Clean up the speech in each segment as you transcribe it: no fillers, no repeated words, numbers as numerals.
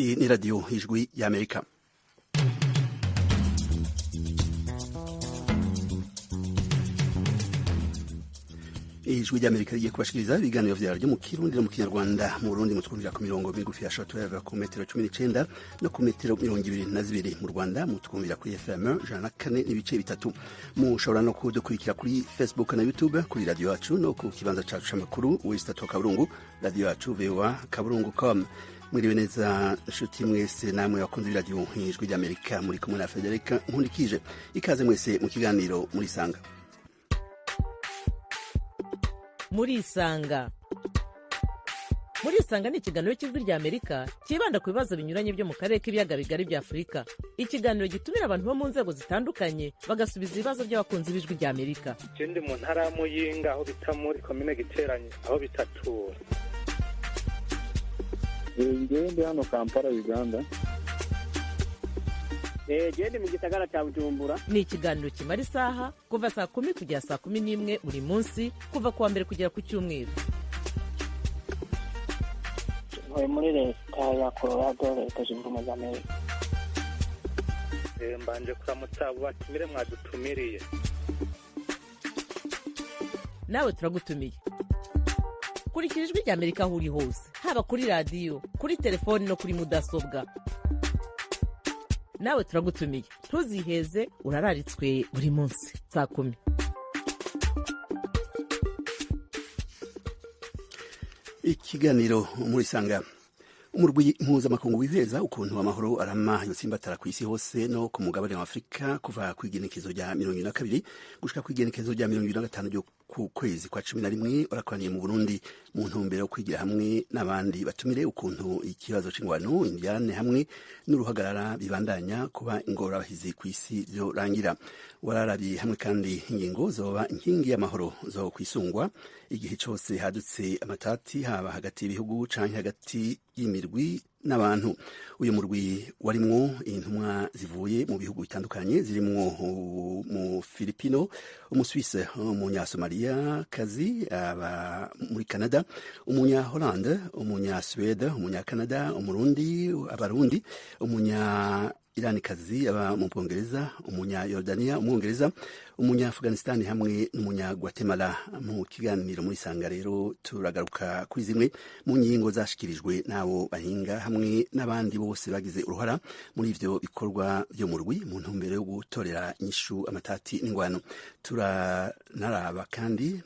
Iyi ni radiyo ijwi y'Amerika. Ijwi ry'Amerika rigiye kubashikiriza ibiganiro vyaryo mu Kirundi no mu Kinyarwanda. Mu Burundi mutwumvira ku mirongo migufi ya shortwave ku metero 19 no ku metero 22. Mu Rwanda mutwumvira kuri FM 104.3. Mushobora no kudukurikira kuri Facebook na YouTube kuri radio yacu no ku kibanza cacu c'amakuru www.kaburungu radio yacu voa.kaburungu.com. Mwiriwe neza nshuti mwese namwe bakunze radio ijwi ry'Amerika, muri kumwe na Federica Nkundikije. Ikaze mwese mu kiganiro muri sanga. Murisanga ni ikiganiro cy'ijwi ry'Amerika kibanda ku bibazo binyuranye byo mu karere k'ibiyaga bigari bya Afurika. Ikiganiro gitumira abantu bo mu nzego zitandukanye bagasubiza ibibazo by'abakunzi b'ijwi ry'Amerika. Ikindi mu ntara ya Muyinga aho bita muri komine Giteranyi aho bitatura. Ngende hano Kampala Uganda. Gende mu gisagara cya Bujumbura. Ni ikiganiro kimara isaha kuva saa 10 kugera saa 11 buri munsi kuva kuwa mbere kugera ku cyumweru. Muri leta ya Colorado leta zunze ubumwe za Amerika. Mbanje kuramutsa abo batumire mwadutumiriye. Nawe turagutumiye. Kurikira ijwi ry'Amerika aho uri hose, haba kuri radio, kuri telefoni no kuri mudasobwa. Nawe turagutumiye. Ntuziheze, urararitswe buri munsi saa 10. Ikiganiro muri sanga. Umurwi mpuzamakungu wiheza ukuntu amahoro arama yotsimbatara ku isi hose no ku mugabane wa Afrika kuva ku igenekezo rya 22 gushika ku igenekezo rya 25 ryo ku kwezi kwa 11 urakoraniye mu Burundi mu ntumbero yo kwigira hamwe n'abandi batumire ukuntu ikibazo c'ingwano indiane hamwe n'uruhagarara bibandanya kuba ingorabahizi ku isi byo rangira. Wararabi hamwe kandi ingingo zoba inkingi y'amahoro zo kwisungwa igihe cyose hadutse amatati haba hagati y'ibihugu canke hagati y'imirwi n'abantu. Uyu murwi warimwo intumwa zivuye mu bihugu bitandukanye zirimwo mu Filipino, umuswisse, umunyasomalia kazi aba muri Canada, umunya Hollande, umunya Swede, umunya Canada, umurundi, abarundi, umunya Irani kazi aba mu Bwongereza, umunya Yordania, umwongereza, umunya Afghanistan hamwe n'umunya Guatemala. Mu kiganiro muri sanga rero turagaruka kuri zimwe mu ngingo zashikirijwe nabo bahinga hamwe n'abandi bose bagize uruhara muri ivyo bikorwa byo mu rwi mu ntumbero yo gutorera inyishu amatati n'ingwano. Turanaraba kandi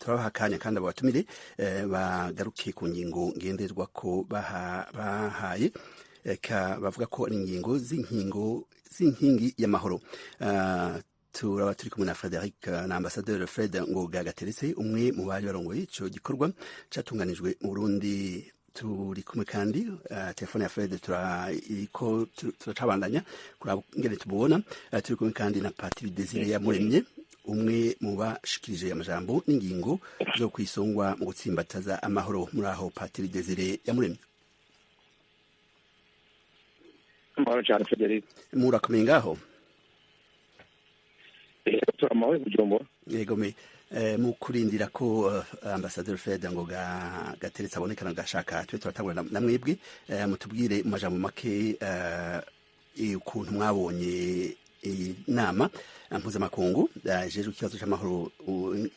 turabaha akanya kandi abo batumire bagaruke ku ngingo ngenderwa ko bahaye bavuga ko ari ingingo z'inkingi y'amahoro. Turaba turi kumwe na Frederic na Ambassadeur Fred Ngoga Gateretse, umwe mu bari barongoye ico gikorwa catunganijwe mu Burundi. Turi kumwe kandi telefone ya Fred turacabandanya kuraba ngene tubona. Turi kumwe kandi na Patri Desire Yamuremye, umwe mu bashikirije amajambo n'ingingo zo kwisongwa mu gutsimbataza amahoro. Muri aho Patri Desire Yamuremye. Murakomeye ngaho? Turamawe Bujumbura. Yego me mu kurindira ko Ambassadeur Fred Ngoga Gateretse abonekana gashaka twe turatangura na mwebwe mutubwire mu majambo make ukuntu mwabonye inama mpuzamakungu jeje ikibazo c'amahoro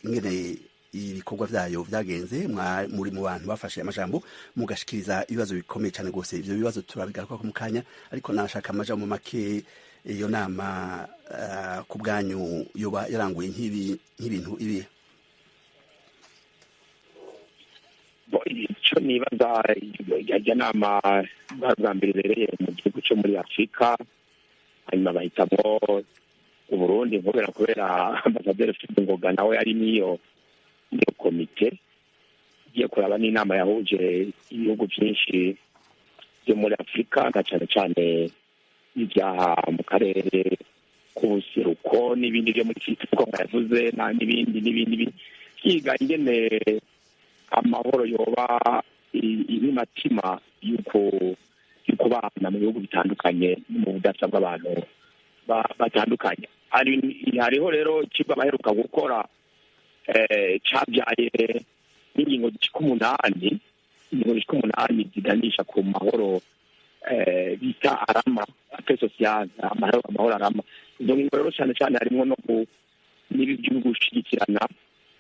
ingene ibikorwa vyayo vyagenze. Muri mu bantu bafashe amajambo mugashikiriza ibibazo bikomeye cyane gose. Ivyo bibazo turabigaruka ku mukanya, ariko nashaka amajambo make iyo nama ku bwanyu yoba yaranguye nk'ibintu ibi. Ico nibaza yajya nama bwa mbere bereye mu gihugu cyo muri Afrika, hanyuma bahitamo Uburundi kubera Ambassadeur Ngoga nawe ari niyo komite igiye kuraba n'inama yahuje ibihugu byinshi byo muri Afrika na cyane cyane ibyaha mu karere k'ubuseruko n'ibindi byo muri Afurika yavuze n'ibindi byiga ingene amahoro yoba ibimatima yuko bana mu bihugu bitandukanye mu budasa bw'abantu batandukanye. Hariho rero ikigo baheruka gukora cabyaye n'ingingo z'umunani ziganisha ku mahoro bita arama ape sosiyale amahoro arama. Izo ngingo rero cyane cyane harimo no n'ibi byo gushyigikirana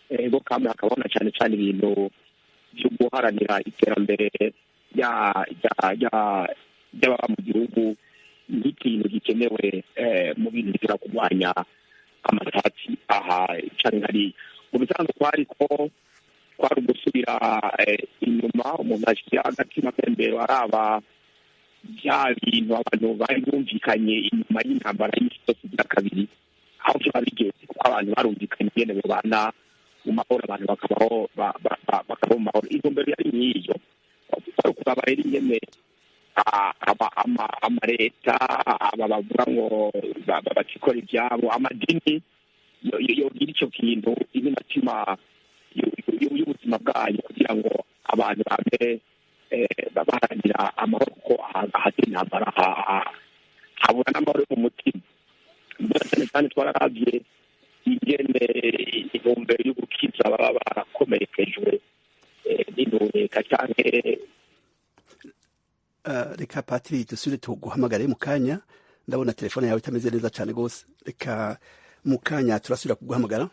ego kamwe hakabona cyane cyane ibintu byo guharanira iterambere ry'ababa mu gihugu nk'ikintu gikenewe mu bintu bishobora kurwanya amatati aha cyane hari ubusanzwe kwari ugusubira inyuma umuntu ashyira agatima kembero araba bya bintu abantu bari bumvikanye inyuma y'intambara y'isi yose ya kabiri aho byaba bigeze kuko abantu barumvikanye ingene babana mu mahoro abantu bakabaho mu mahoro. Intumbero yari nk'iyo kwari kuraba rero ingene amaleta aba bavuga ngo bakikora ibyabo amadini yogira icyo kintu imitima y'ubuzima bwayo kugira ngo abantu babe baharanira amahoro kuko ahatari intambara habura n'amahoro yo mu mutima. Cyane cyane twararabye ingene intumbero yo gukiza baba barakomerekejwe n'intureka cyane. Reka Patiri dusubire tuguhamagare mu kanya, ndabona telefone yawe itameze neza cyane rwose. Reka mu kanya turasubira kuguhamagara.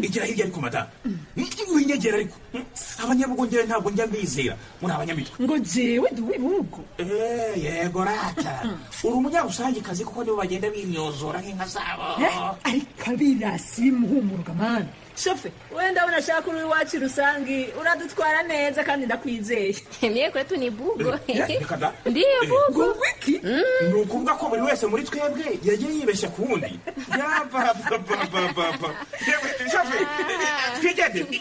Igira hirya ariko madamu winyegera ariko abanyabugongera ntabwo njya mbizera muri abanyamitwe ngo jewe ndi uw'ibihugu. Yego rata uri umunyarusangikazi kuko nibo bagenda binyozora nk'inka zabo. Ariko abirasi bimuhumuruka mani shofe wenda unashaka uri iwacu rusangi uradutwara neza kandi ndakwizeye. Mie kwetu ni bugo. Ndiyo bugo. Wiki ni ukuvuga ko buri wese muri twebwe yagiye yibeshya ku wundi. Yabababababa shofe twigende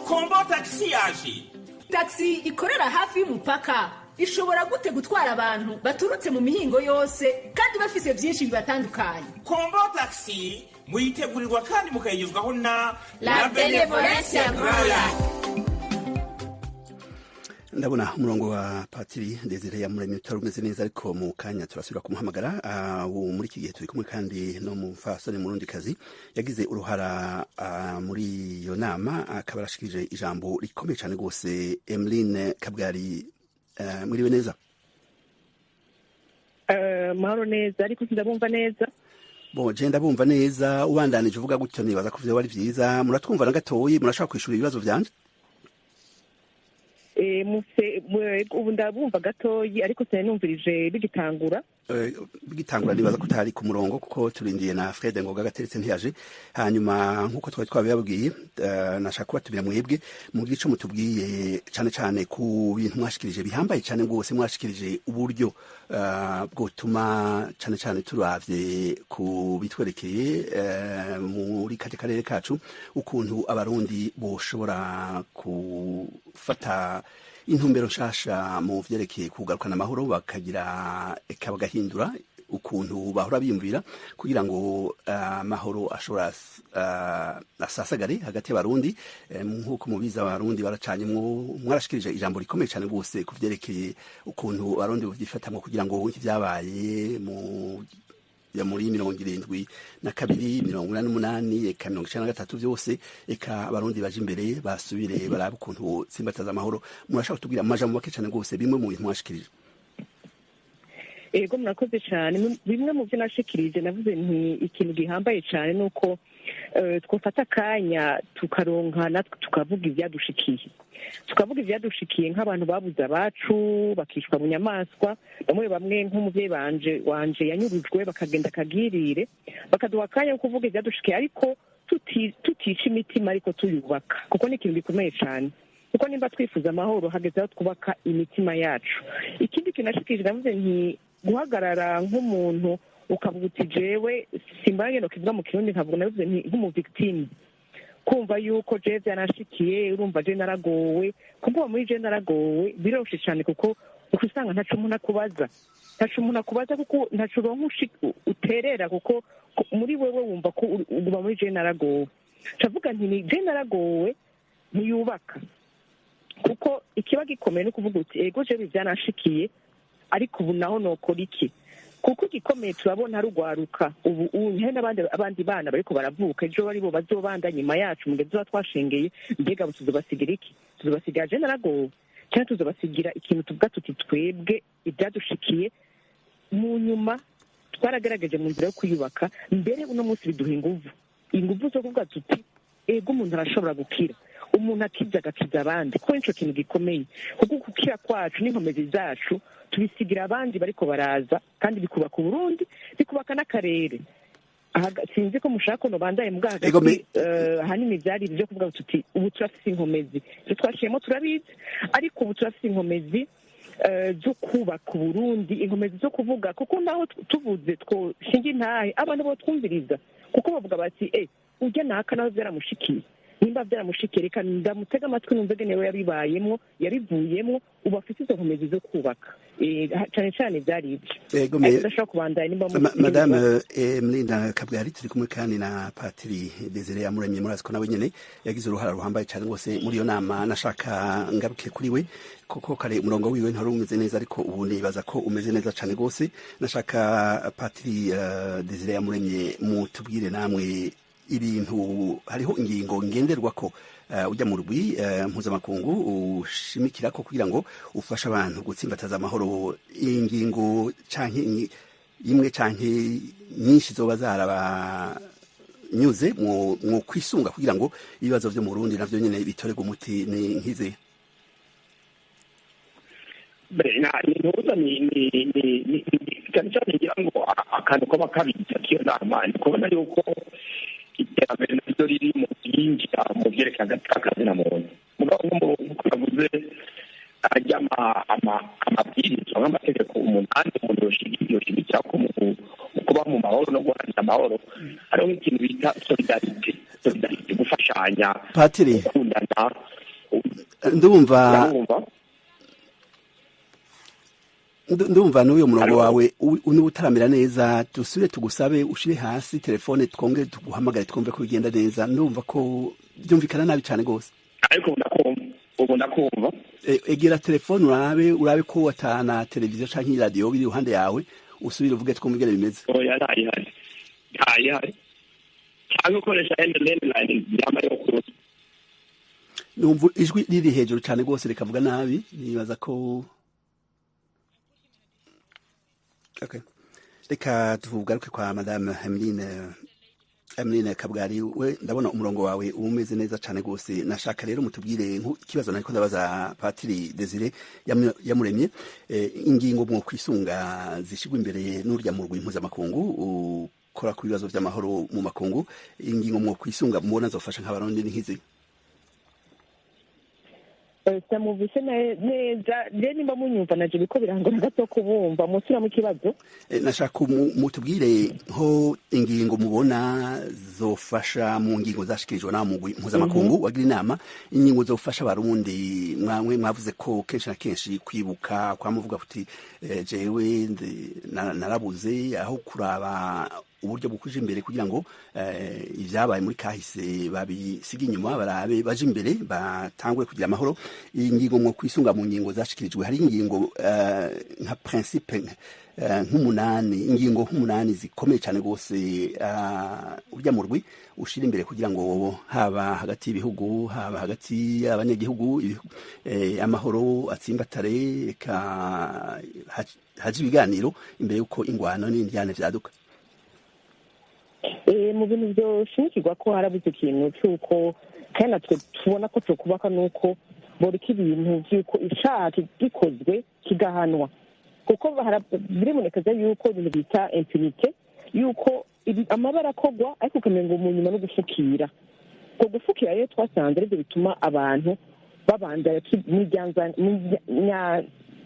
kombo taxi yaje. Taxi ikorera hafi y'umupaka ishobora gute gutwara abantu baturutse mu mihingo yose kandi bafise byinshi bibatandukanye. Kombo taxi muyitegurirwa kandi mukayigezwaho na La Benevolencia Royal. Ndabona umurongo wa Patiri Desire yamuremye utarumeze neza ariko mu kanya turasubira kumuhamagara. Muri iki gihe turi kumwe kandi no mu fasoni murundi kazi yagize uruhara muri iyo nama akaba arashikije ijambo rikomeye cyane rwose. Emeline Kabwari, muriwe neza? Mahoro neza ariko sindabumva neza. Je ndabumva neza, ubandanije uvuga gutyo nibaza ko vyo bari vyiza. Muratwumva na gatoyi, murashaka kwishura ibibazo vyanje? Ubu ndabumva gatoyi ariko sinumvirije bigitangura. Bigitangura nibaza ko utari ku murongo kuko turindiye na Fred Ngoga gateretse ntiyaje. Hanyuma nkuko twari twabibabwiye nashaka kubatumira mwebwe mu gice mutubwiye cyane cyane ku bintu mwashikirije bihambaye cyane rwose. Mwashikirije uburyo bwotuma cyane cyane turavye ku bitwerekeye muri karere kacu ukuntu abarundi boshobora gufata intumbero nshasha mu vyerekeye kugarukana amahoro bakagira bagahindura ukuntu bahora biyumvira kugira ngo amahoro ashobora asasagare hagati y'abarundi. Nk'uko mubiza abarundi baracanyemwo, mwarashikirije ijambo rikomeye cyane rwose ku vyerekeye ukuntu abarundi bavyifatamwo kugira ngo ivyabaye muri 72, 88, eka 93 vyose eka abarundi baje imbere basubire barabe ukuntu tsimbataza amahoro. Murashaka kutubwira amajambo make cyane rwose bimwe mu bintu mwashikirije? Ego murakoze cyane. Bimwe mu byo nashikirije navuze nti ikintu gihambaye cyane nuko twofata akanya tukaronka natwe tukavuga ivyadushikiye nk'abantu babuze abacu bakishwa mu nyamaswa, bamwe nk'umuvyeyi wanje yanyurujwe bakagenda akagirire, bakaduha akanya ko kuvuga ivyadushikiye ariko tutica imitima ariko tuyubaka, kuko ni ikintu gikomeye cyane. Kuko nimba twifuza amahoro hageze aho twubaka imitima yacu. Ikindi kinashikirije navuze nti guhagarara nk'umuntu ukavuga uti jewe simbange no kivuga mu kirundi nkavuga navuze nti nk'umuvictime, kumva yuko je byanashikiye, urumva je naragowe, kuko muri je naragowe biroshe cyane kuko ukusanga ntacu umuntu akubaza kuko ntacu uronka uterera kuko muri wewe wumva ko uba muri je naragowe. Cavuga nti ni je naragowe ntiyubaka, kuko ikiba gikomeye no kuvuga uti ego je byanashikiye ariko ubu naho nokora iki. kuko igikomeye turabona ari ugwaruka ubu n'abandi bana bariko baravuka ejo bari bo bazobanda nyuma yacu mu gihe tuba twashengeye mbega tuzobasigira iki tuzobasigira je naragowe cyangwa tuzobasigira ikintu tuvuga tuti twebwe ibyadushikiye mu nyuma twaragaragaje mu nzira yo kwiyubaka mbere uno munsi biduha inguvu zo kuvuga tuti ego umuntu arashobora gukira umuntu akiza agakiza abandi kuko nico kintu gikomeye kuko gukira kwacu n'inkomezi zacu tubisigira abandi bariko baraza kandi bikubaka Burundi bikubaka n'akarere sinzi ko mushaka no bandaye mbwa hagati hanini byari byo kuvuga tuti ubu turafise inkomezi cyo twashiyemo turabizi ariko ubu turafise inkomezi zo kubaka Burundi inkomezi zo kuvuga kuko naho tuvuze two shingi ntahe abantu bo twumviriza kuko bavuga bati ujya naka naho byaramushikiye nimba byaramushikiye reka ndamutega amatwi numve newe yabibayemo yarivuyemo ubu afite izo nkomezi zo kubaka cyane cyane byari ibyo ndashaka kubandanya nimba madame Mlinda Kabwari turi kumwe kandi na Patiri Desire Yamuremye murazi ko nawe nyene yagize uruhara ruhambaye cyane rwose muri iyo nama nashaka ngaruke kuri we kuko kare umurongo wiwe ntari umeze neza ariko ubu nibaza ko umeze neza cyane rwose nashaka Patiri Desire Yamuremye mutubwire namwe ibintu hariho ingingo ngenderwako ujya mu rugwi mpuzamakungu ushimikira ko kugira ngo ufashe abantu gutsimbataza amahoro ingingo canke imwe canke nyinshi zoba zarabanyuze mu kwisunga kugira ngo ibibazo vyo mu Burundi navyo nyene bitorerwe umuti ni nkize cyane cyane ngira ngo akantu kaba kabitsa kiyo nama ni kubona yuko iterambere naryo riri mu byinjira mu byerekeye akazi na muntu mugabo nk'uko navuze ajya amabwiriza nk'amategeko umunani umuntu yoshigikira ko mu kuba mu mahoro no guharanira amahoro hariho nk'ikintu bita solidarite gufashanya Patiri gukundana ndumva n'uyo murongo wawe niba utaramera neza dusubire tugusabe ushire hasi telefone twongere tuguhamagare twumve ko bigenda neza ndumva ko byumvikana nabi cyane rwose ariko ubu ndakumva egera telefone urabe ko watana televiziyo canke radio biri iruhande yawe usubire uvuge twumve ingene bimeze oya ntayihari cyangwa ukoresha landline yama yo kuruta numva ijwi riri hejuru cyane rwose rikavuga nabi nibaza ko okay reka tuvugaruke kwa madame Emeline Kabwari we ndabona umurongo wawe umeze neza cyane gose nashaka rero mutubwire ikibazo nariko ndabaza Patiri Desire Yamuremye ingingo mu kwisunga zishigwa imbere n'urya mu rwego mpuzamakungu ukora ku bibazo by'amahoro mu makungu ingingo mu kwisunga mubona zofasha nk'abarundi n'ikizi samuvise neza je nimba munyumva naje biko birangora gato kubumva musira mu kibazo nashaka mutubwire ho ingingo mubona zofasha mu ngingo zashikirijwe na mugwi mpuzamakungu wagira inama ingingo zofasha abarundi mwamwe mwavuze ko kenshi na kenshi kwibuka kwamuvuga kuti jewe narabuze aho kuraba uburyo bukuje imbere kugira ngo ivyabaye muri kahise babisiga inyuma barabe baje imbere batangwe kugira amahoro ingingo mu kwisunga mu ngingo zashikirijwe hari ingingo nka principe nk'umunani ingingo nk'umunani zikomeye cyane gose urya mu rwi ushira imbere kugira ngo haba hagati y'ibihugu haba hagati y'abanyagihugu amahoro atsimbatare haje ibiganiro imbere yuko ingwano n'indyane vyaduka mu bintu byoshimikirwa ko harabuze ikintu cy'uko kandi natwe tubona ko tukubaka nuko boreka ibintu by'uko icyaha gikozwe kigahanwa kuko biribonekeza yuko ibintu bita impunite yuko amabara akogwa ariko ukamenga mu nyuma no gufukira ubwo gufukira rero twasanze aribyo bituma abantu babandanya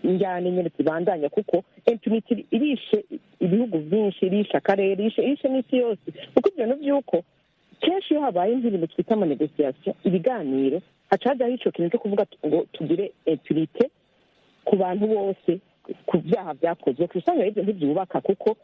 njyane nyine zibandanya kuko impunite irishe ibihugu byinshi irishe akarere irishe n'isi yose kuko ibyo bintu by'uko kenshi iyo habaye nk'ibintu twita amanegosiyasiyo ibiganiro hacajyaho icyo kintu cyo kuvuga ngo tugire impunite ku bantu bose ku byaha byakozwe usanga ibyo ntibyubaka kuko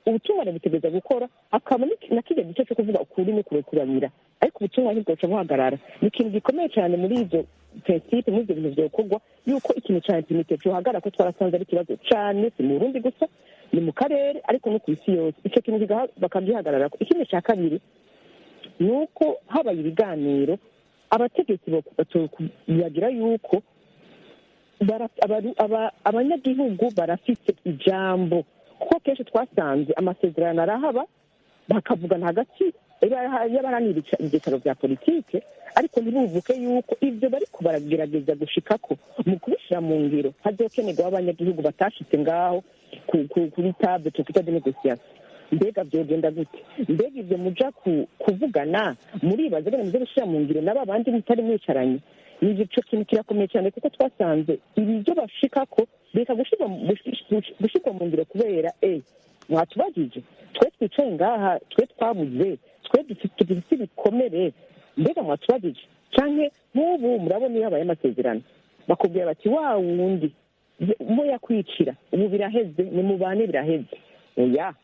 ubutumwa butegereza gukora hakaba na kijya gice cyo kuvuga ukuri no kurekuranira ariko ubutumwa ntibwoca buhagarara ni ikintu gikomeye cyane muri ibyo principe muri ibyo bintu byokorwa yuko ikintu cya impunite cyohagarara ko twarasanze ari ikibazo cyane si mu Burundi gusa ni mu karere ariko no ku isi yose icyo kintu bakagihagararako. ikindi cya kabiri ni uko habaye ibiganiro abategetsi bagira yuko abanyagihugu barafite ijambo, kuko kenshi twasanze amasezerano arahaba bakavugana hagati y'abaharanira ibyicaro bya politike, ariko ntibuvuke yuko ibyo bariko baragerageza gushikako mu kubishyira mu ngiro hazokenerwa abanyagihugu batashitse ngaho kuri table twita de negociation. Mbega byogenda gute? Mbega ibyo muja kuvugana muribaza gane muze gushyira mu ngiro n'aba bandi mutari mwicaranye? Ni igico kintu kirakomeye cyane, kuko twasanze ibyo bashikako beka gushirwa mu ngiro kubera mwatubagije twe twicaye ngaha, twe twabuze, twe dufite ibikomere, mbega mwatubagije? Canke nk'ubu murabona iyo habaye amasezerano bakubwira bati wa wundi muya kwicira ubu biraheze, ni mubane biraheze. Oya,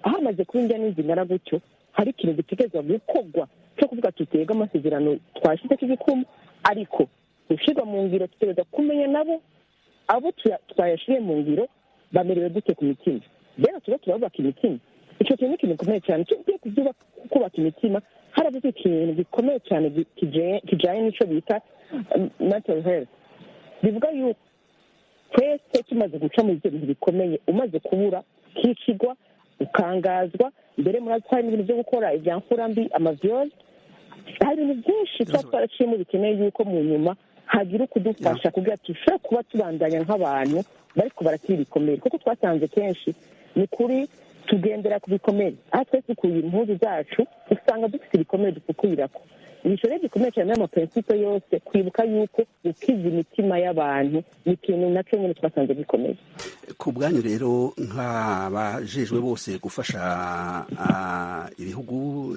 hamaze kuba indya n'inzimara gutyo, hari ikintu gitegerezwa gukorwa cyo kuvuga tutega amasezerano twashyize k'igikumu, ariko gushirwa mu ngiro tutegereza kumenya nabo abo twayashiriye mu ngiro bamerewe gute ku mitima. Rero tuba turabubaka imitima, icyo kintu ni ikintu gikomeye cyane. Tugiye kubaka imitima, harabuze ikintu gikomeye cyane kijanye n'ico bita mental health. Bivuga yuko twese tumaze guca mu ivyo bintu bikomeye, umaze kubura kicigwa ukangazwa, mbere muratwara ibintu byo gukora ivyamfura mbi, amavyoli, hari ibintu byinshi tuba twaraciyemo bikeneye yuko mu nyuma hagira ukudufasha kugira dushobora kuba tubandanya nk'abantu bariko barakira ibikomere, kuko twasanze kenshi ni kuri tugendera ku bikomere. aha twese dukuye impuzu zacu usanga dufite ibikomere dufukurirako. ibisho rero gikomeye cyane n'amaprincipe yose, kwibuka yuko gukiza imitima y'abantu ni ikintu nacyo nyine twasanze gikomeye. Ku bwanyu rero nk'abajejwe bose gufasha ibihugu,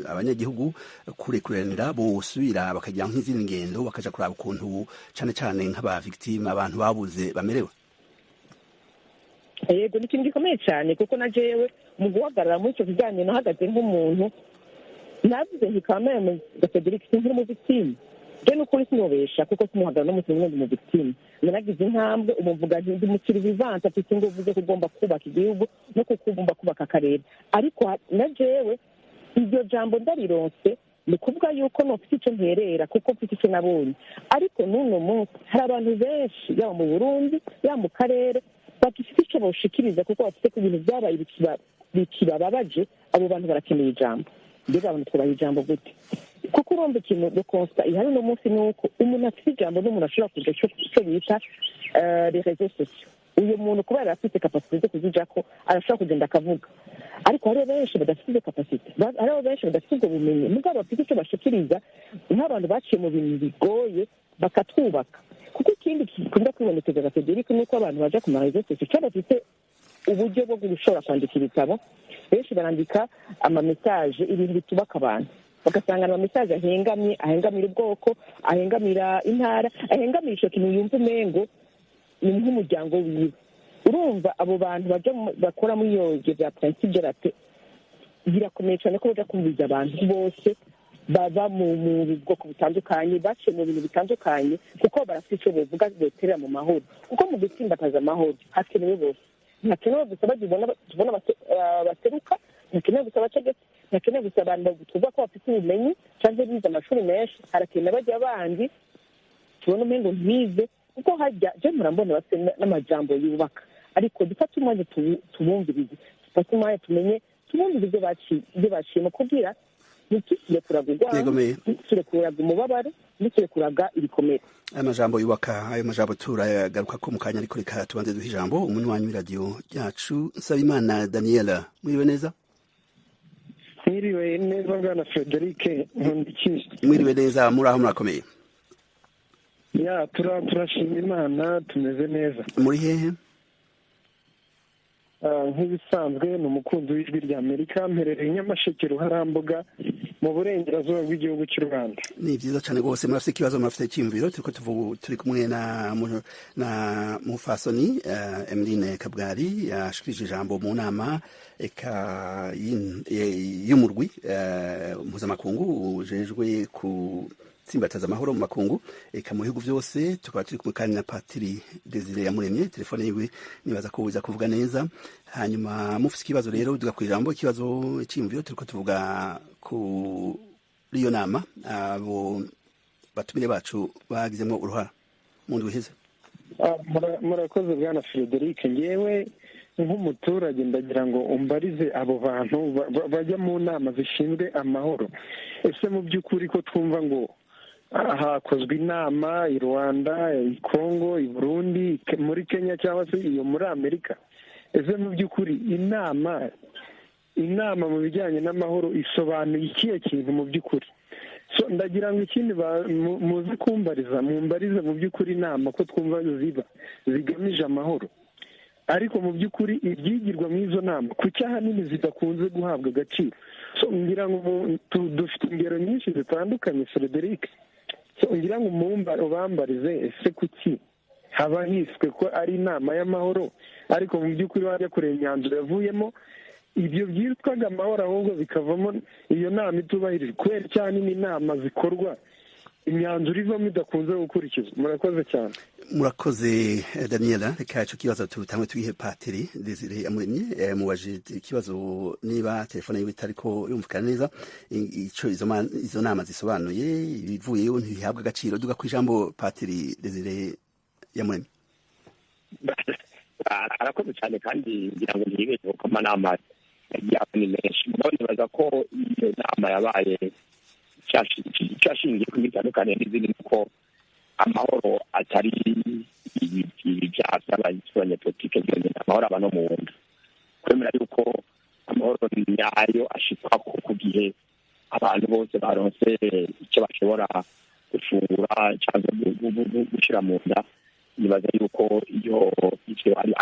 abanyagihugu kurekuranira, bosubira bakagira nk'izindi ngendo bakaja kuraba ukuntu cane cane nk'aba victime, abantu babuze bamerewe? Yego, ni ikintu gikomeye cyane, kuko na jewe mu guhagarara muri icyo kiganiro nahagaze nk'umuntu navuze nti kameme Frederic sinkiri mu victime, je n'ukuri sinobesha kuko simuhagarara n'umuntu n'undi mu victime. Naragize intambwe, umumvuga nti ndi mukiri vivante, afite inguvu zo kugomba kubaka igihugu no kugomba kubaka akarere, ariko na jewe iryo jambo ndarironse ni kuvuga yuko nofite icyo nterera kuko mfite icyo nabonye. Ariko n'uno munsi hari abantu benshi yaba mu Burundi yaba mu karere bagifite icyo boshikiriza, kuko bafite ku bintu byabaye bikibababaje. Abo bantu barakeneye ijambo. Mbega abantu twubaha ijambo gute? Kuko urumva ikintu de constat ihari uno munsi ni uko umuntu afite ijambo n'umuntu ashobora kuja icyo bita les réseaux sociaux. Uyu muntu kubera afite capacité zo kuzijako arashobora kugenda akavuga, ariko hariho benshi badafite izo capacité, hariho benshi badafite ubwo bumenyi, mugabo bafite icyo bashikiriza nk'abantu baciye mu bintu bigoye bakatwubaka. kuko ikindi gikunda kwibonekeza Federico ni uko abantu baja ku marezo sociaux bafite uburyo bwo gushobora kwandika ibitabo. Benshi barandika amamesaje, ibintu bitubaka abantu, bagasanga amamesaje ahengamira ubwoko, ahengamira intara, ahengamira ico kintu yumva umengo ni nk'umuryango wiwe. Urumva abo bantu bakora muri iyo bya principe de la paix birakomeye cyane ko baja kumviza abantu bose baba mu bwoko butandukanye, baciye mu bintu bitandukanye, kuko barafite icyo bavuga boterera mu mahoro. Kuko mu gutsimbataza amahoro hakenewe bose, ntakenewe gusa tubona baseruka, ntakenewe gusa abategetsi, ntakenewe gusa abantu tuvuga ko bafite ubumenyi cyangwa bize amashuri menshi, harakenewe bajya abandi tubona umengo ntize, kuko hajya je murambona bafite n'amajambo yubaka. Ariko dufate umwanya tubumvirize, dufate umwanya tubumvirize ibyo baciyemo kugira ntitusire kuraga urwango, ntitusire kuraga umubabaro, ntitusire kuraga ibikomere. Aya majambo yubaka, ayo majambo turagaruka ko mu kanya, ariko reka tubanze duhe ijambo umunywanyi w'iradiyo ryacu Nsabimana Daniela. Mwiriwe neza? Mwiriwe neza bwana Frederic Nkundikije. Mwiriwe neza, muri aho murakomeye? Ya turashima Imana, tumeze neza. Muri hehe? Nk'ibisanzwe ni umukunzi w'ijwi rya Amerika, mperereye Nyamasheke Ruharambuga mu burengerazuba bw'igihugu cy'u Rwanda. Ni byiza cyane rwose. Murafite ikibazo, murafite icyiyumviro? turi kumwe na mufasoni Emeline Kabwari yashikirije ijambo mu nama y'umurwi mpuzamakungu ujejwe gutsimbataza amahoro mu makungu eka mu bihugu byose. Tukaba turi kumwe kandi na Patiri Desire Yamuremye, telefone yiwe nibaza ko uza kuvuga neza. Hanyuma mufite ikibazo rero duga ku ijambo, ikibazo cy'imviro turiko tuvuga kuri iyo nama abo batumire bacu bagizemo uruhara mu ndwi iheze. Murakoze bwana Frederic, ngewe nk'umuturage ndagira ngo umbarize abo bantu bajya mu nama zishinzwe amahoro, ese mu by'ukuri ko twumva ngo hakozwe inama i Rwanda, i Congo, i Burundi, muri Kenya cyangwa se iyo muri Amerika, ese mu by'ukuri inama mu bijyanye n'amahoro isobanuye ikihe kintu mu by'ukuri? So ndagira ngo ikindi muze kumbariza, mumbarize mu by'ukuri inama ko twumva ziba zigamije amahoro, ariko mu by'ukuri ibyigirwa mu izo nama kuki ahanini zidakunze guhabwa agaciro? So ngira ngo dufite ingero nyinshi zitandukanye Frederic, so ngira ngo ubambarize ese kuki haba hiswe ko ari inama y'amahoro, ariko mu by'ukuri wajya kureba imyanzuro yavuyemo ibyo byitwaga amahoro ahubwo bikavamo iyo nama itubahirijwe, kubera cyane n'inama zikorwa imyanzuro ivamo idakunze gukurikizwa. Murakoze cyane. Murakoze Daniela, reka icyo kibazo tutangwe tugihe Patiri Desire Yamuremye mubajije ikibazo niba telefone yiwe itariko yumvikana neza, icyo izo nama zisobanuye, ibivuyeyo ntibihabwa agaciro. Duga ku ijambo Patiri Desire Yamuremye. Arakoze cyane kandi ngira ngo ntibeshye ko amanama yaba ni menshi, mugabo nibaza ko iyo nama yabaye cyashingiye ku bitandukanye n'izindi, nuko amahoro atari ibyaha by'abanyapolitike byonyine, amahoro aba no mu nda. Kwemera yuko amahoro nyayo ashikwa ku gihe abantu bose baronse icyo bashobora gufungura cyangwa gushyira mu nda, nibaza yuko iyo icyo ari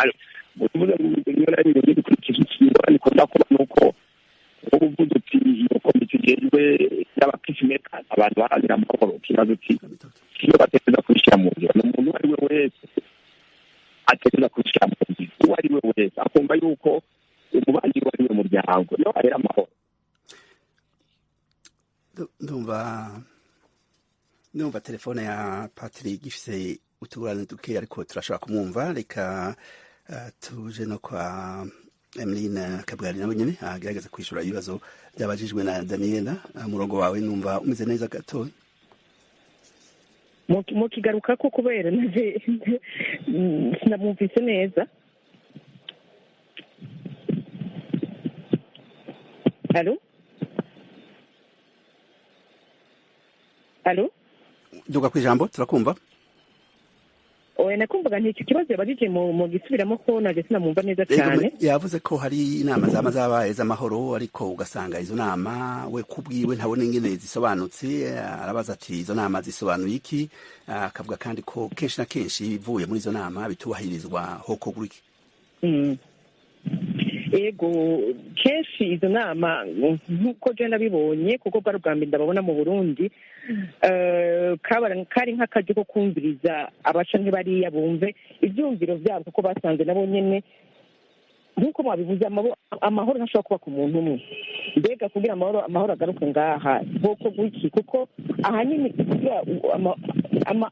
uvuze ngo iyo nari ngiye gukurikiza ikintu ariko ndakuba nuko ubu duti iyo komite ijejwe y'abapeacemaker abantu baharanira amahoro, kibazo iyo batekereza kubishyira mu ngiro, umuntu uwo ari we wese atekereza kubishyira mu ngiro, uwo ari we wese akumva yuko umubanyi we ari we muryango niyo ahera amahoro. Ndumva telefone ya Patiri gifise utugurane duke ariko turashobora kumwumva. Reka tuje no kwa Emeline Kabwari nawe nyine agerageza kwishura ibibazo byabajijwe na Daniela. Murongo wawe numva umeze neza gato. Mu kigaruka ko kubera naje sinamwumvise neza. Halo? Duga ku ijambo turakumva. Nakumvaga nti iki kibazo yabajije mu gisubiramo ko naje sinamwumva neza cyane. Yavuze ko hari inama zabaye z'amahoro, ariko ugasanga izo nama we kubwiwe ntabone ingene zisobanutse. Arabaza ati izo nama zisobanuye iki? Akavuga kandi ko kenshi na kenshi ibivuye muri izo nama bitubahirizwa hoko guriki. Ego kenshi izo nama nk'uko je nabibonye, kuko bwari ubwa mbere ndababona mu Burundi, kari nk'akaryo ko kumviriza abaca nk'ibariya bumve ibyumviro byabo, kuko basanze nabo nyene nk'uko mwabivuze amahoro ntashobora kuba ku muntu umwe. Mbega kugira amahoro agaruke ngaha boko gwiki, kuko ahanini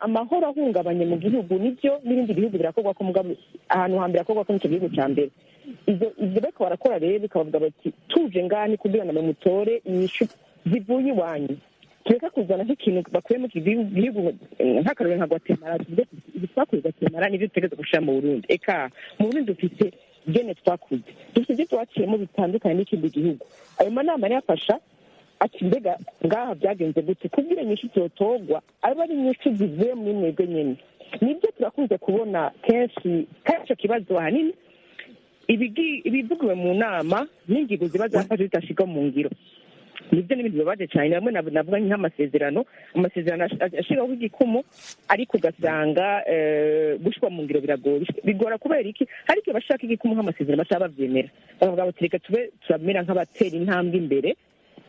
amahoro ahungabanye mu gihugu nibyo n'ibindi bihugu birakorwa ko mugabo ahantu hambere akorwa ko nicyo gihugu cya mbere. Ibyo bariko barakora rero bikabavuga bati tuje ngani kugira ngo mutore inyishu zivuye iwanyu, tureka kuzana nk'ikintu bakuye mu gihugu nk'akarore nka Guatemala, tuvuge ibi twakuye Guatemala nibyo dutegereza gushira mu Burundi. Eka mu Burundi dufite gene twakuze, dufite ibyo twaciyemo bitandukanye n'ikindi gihugu. Ayo manama yafasha ati mbega ngaha byagenze gute kugira inyishu zotogwa aba ari inyishu zivuye muri mwebwe nyene. Nibyo turakunze kubona kenshi icyo kibazo ahanini ibivugiwe mu nama n'ingingo ziba zafashe zidashirwa mu ngiro. Nibyo n'ibindi bibabaje cyane, bamwe navuga nk'amasezerano ashiraho igikumu, ariko ugasanga gushirwa mu ngiro bigora. Kubera iki? hari igihe bashaka igikumu nk'amasezerano bashaka bavyemera, bakavuga bati reka tube turamera nk'abatera intambwe imbere,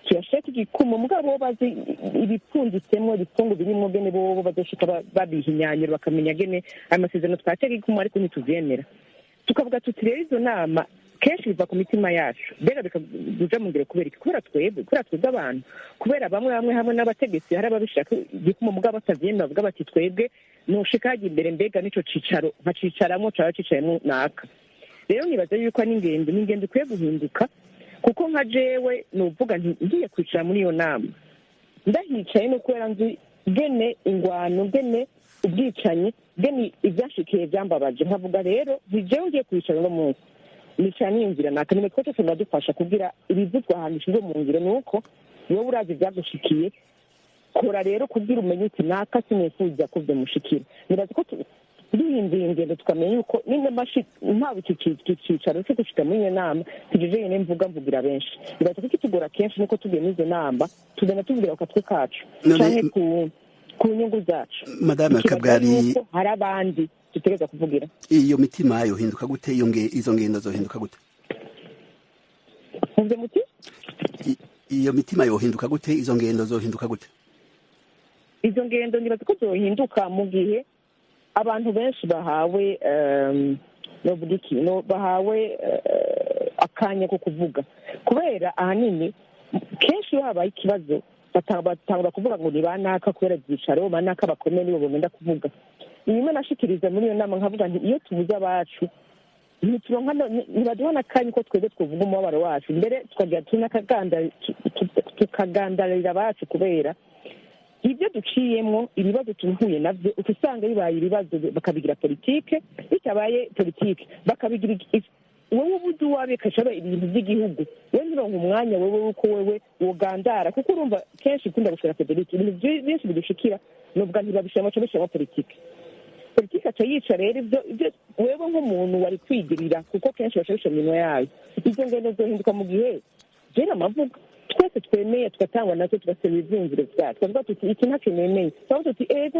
tuyashaka igikumu mugabo bazi ibipfunditsemwo ibifungu birimo gene bo bazoshika babihinyanyura bakamenya gene ayo masezerano twatega igikumu ariko ntituvyemera. Tukavuga tuti rero izo nama kenshi biva ku mitima yacu mbega bikaja mu ngiro kubera twebwe abantu kubera bamwe hamwe n'abategetsi hari ababishaka igikuma mugabo batavyemera bavuga bati twebwe nushika hajya imbere mbega nico cicaro nkacicaramwo caba cicayemwo naka rero nibaza yuko n'ingendo ikwiye guhinduka kuko nka jewe nuvuga nti ngiye kwicara muri iyo nama ndahicaye no kubera nzi gene ingwano gene ubwicanyi gene ivyashikiye vyambabaje nkavuga rero ntijewe ngiye kwicara uno munsi nicara niyumvira nakamenya twese tunadufasha kugira ibivuzwa ahantu ishizwe mu ngiro nuko wowe urazi ivyagushikiye kora rero kugira umenye uti naka sinifuza ko vyomushikira nibaza ko duhinduye ingendo tukamenya yuko ntawe ikicicaro cyo gushika muri iyo nama tujeje yene mvugira benshi nibaza ko kitugora kenshi nuko tugiye n'izo nama tugenda tuvugira ku katwe kacu canke ku nyungu zacu Madame Kabwari hari abandi tutegereza kuvugira iyo mitima yohinduka gute izo ngendo zohinduka gute muvye muti iyo mitima yohinduka gute izo ngendo zohinduka gute izo ngendo nibaza ko zohinduka mu gihe abantu benshi bahawe bahawe akanya ko kuvuga kubera ahanini kenshi iyo habaye ikibazo batangura kuvuga ngo ni banaka kubera ibyicaro banaka bakomeye nibo bomenda kuvuga inyuma nashikiriza muri iyo nama nkavuga nti iyo tubuze abacu ntibaduha n'akanya ko twebwe twavuga umubabaro wacu mbere tukagandarira abacu kubera ibyo duciyemo ibibazo tuhuye navyo usanga bibaye ibibazo bakabigira politike bitabaye politike bakabigira wowe ubuze uwawe kashaba ibintu by'igihugu we ntironka umwanya wewe uko wewe wogandara kuko urumva kenshi ikunda gushora federike ibintu byinshi bidushikira nubwo ntibabishiramo cyo bishiramo politike aca yica rero ibyo wewe nk'umuntu wari kwigirira kuko kenshi bashabisha mu minwe yayo izo ngendo zohinduka mu gihe jena amavuga twese twemeye tugatangwa natwe tugasema ivyumviro vyacu twavuga tuti iki ntacyo nemeye twavuga tuti ego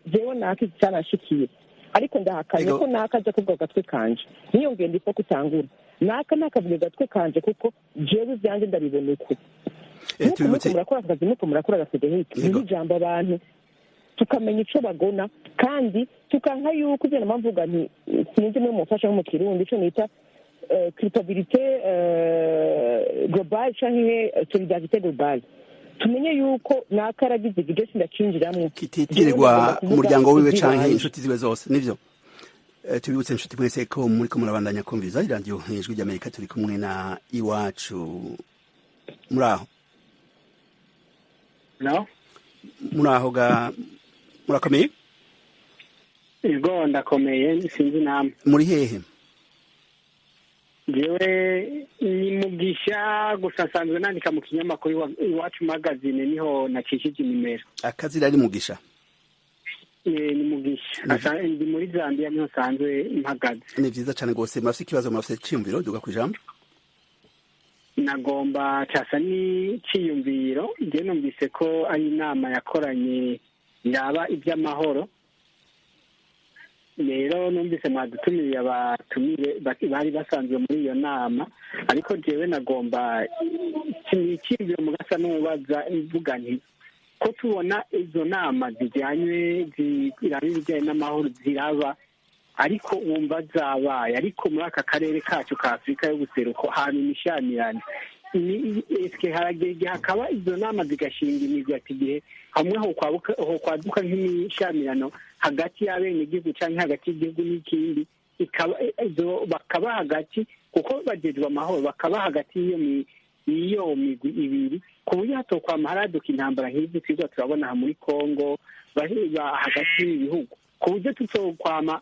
jewe naka iki canashikiye ariko ndahakanye ko naka aja kuvuga gatwe kanje niyo ngendo ifa kutangura naka nakavuga gatwe kanje kuko jewe vyanje ndabibona uko nuko murakora akazi nuko murakora agasedehike ni ijambo abantu tukamenya ico bagona kandi tukanka yuko ivyo namvuga nti sinzi muri mufasha nko mu kirundi ico nita culpabilité globale canke solidarité globale tumenye yuko nakaragize igice sindacinjiramwo kititirirwa umuryango wiwe canke inshuti ziwe zose nivyo tubibutse inshuti mwese ko muriko murabandanya kumviza iradiyo ijwi ry'Amerika turi kumwe na Iwacu muraho muraho ga murakomeye ego ndakomeye sinzi namwe muri hehe jewe ni Mugisha gusa nsanzwe nandika mu kinyamakuru Iwacu magazine niho nakishije nimero akazi rari Mugisha ni Mugisha ndi muri Zambia niho nsanzwe mpagaze ni vyiza cane gose mafite ikibazo mafite ciyumviro duga kwijambo nagomba casa ni ciyumviro je numvise ko ari inama yakoranye yaba iby'amahoro rero numvise mwadutumiriye abatumire bari basanzwe muri iyo nama ariko jewe nagomba ikiyumviro mugasa n'umubaza mvuga nti ko tubona izo nama zijyanye ibijyanye n'amahoro ziraba ariko wumva zabaye ariko muri aka karere kacu ka Afurika y'ubuseruko hantu imishamirane eske haragera igihe hakaba izo nama zigashinga imigwi ati igihe hamwe ho kwaduka nk'imishamirano hagati y'abenegihugu canke hagati y'igihugu n'ikindi bakaba hagati kuko bajejwe amahoro bakaba hagati y'iyo migwi ibiri ku buryo hatokwama haraduka intambara nk'izi twigwa turabona aha muri Kongo hagati y'ibihugu ku buryo tutokwama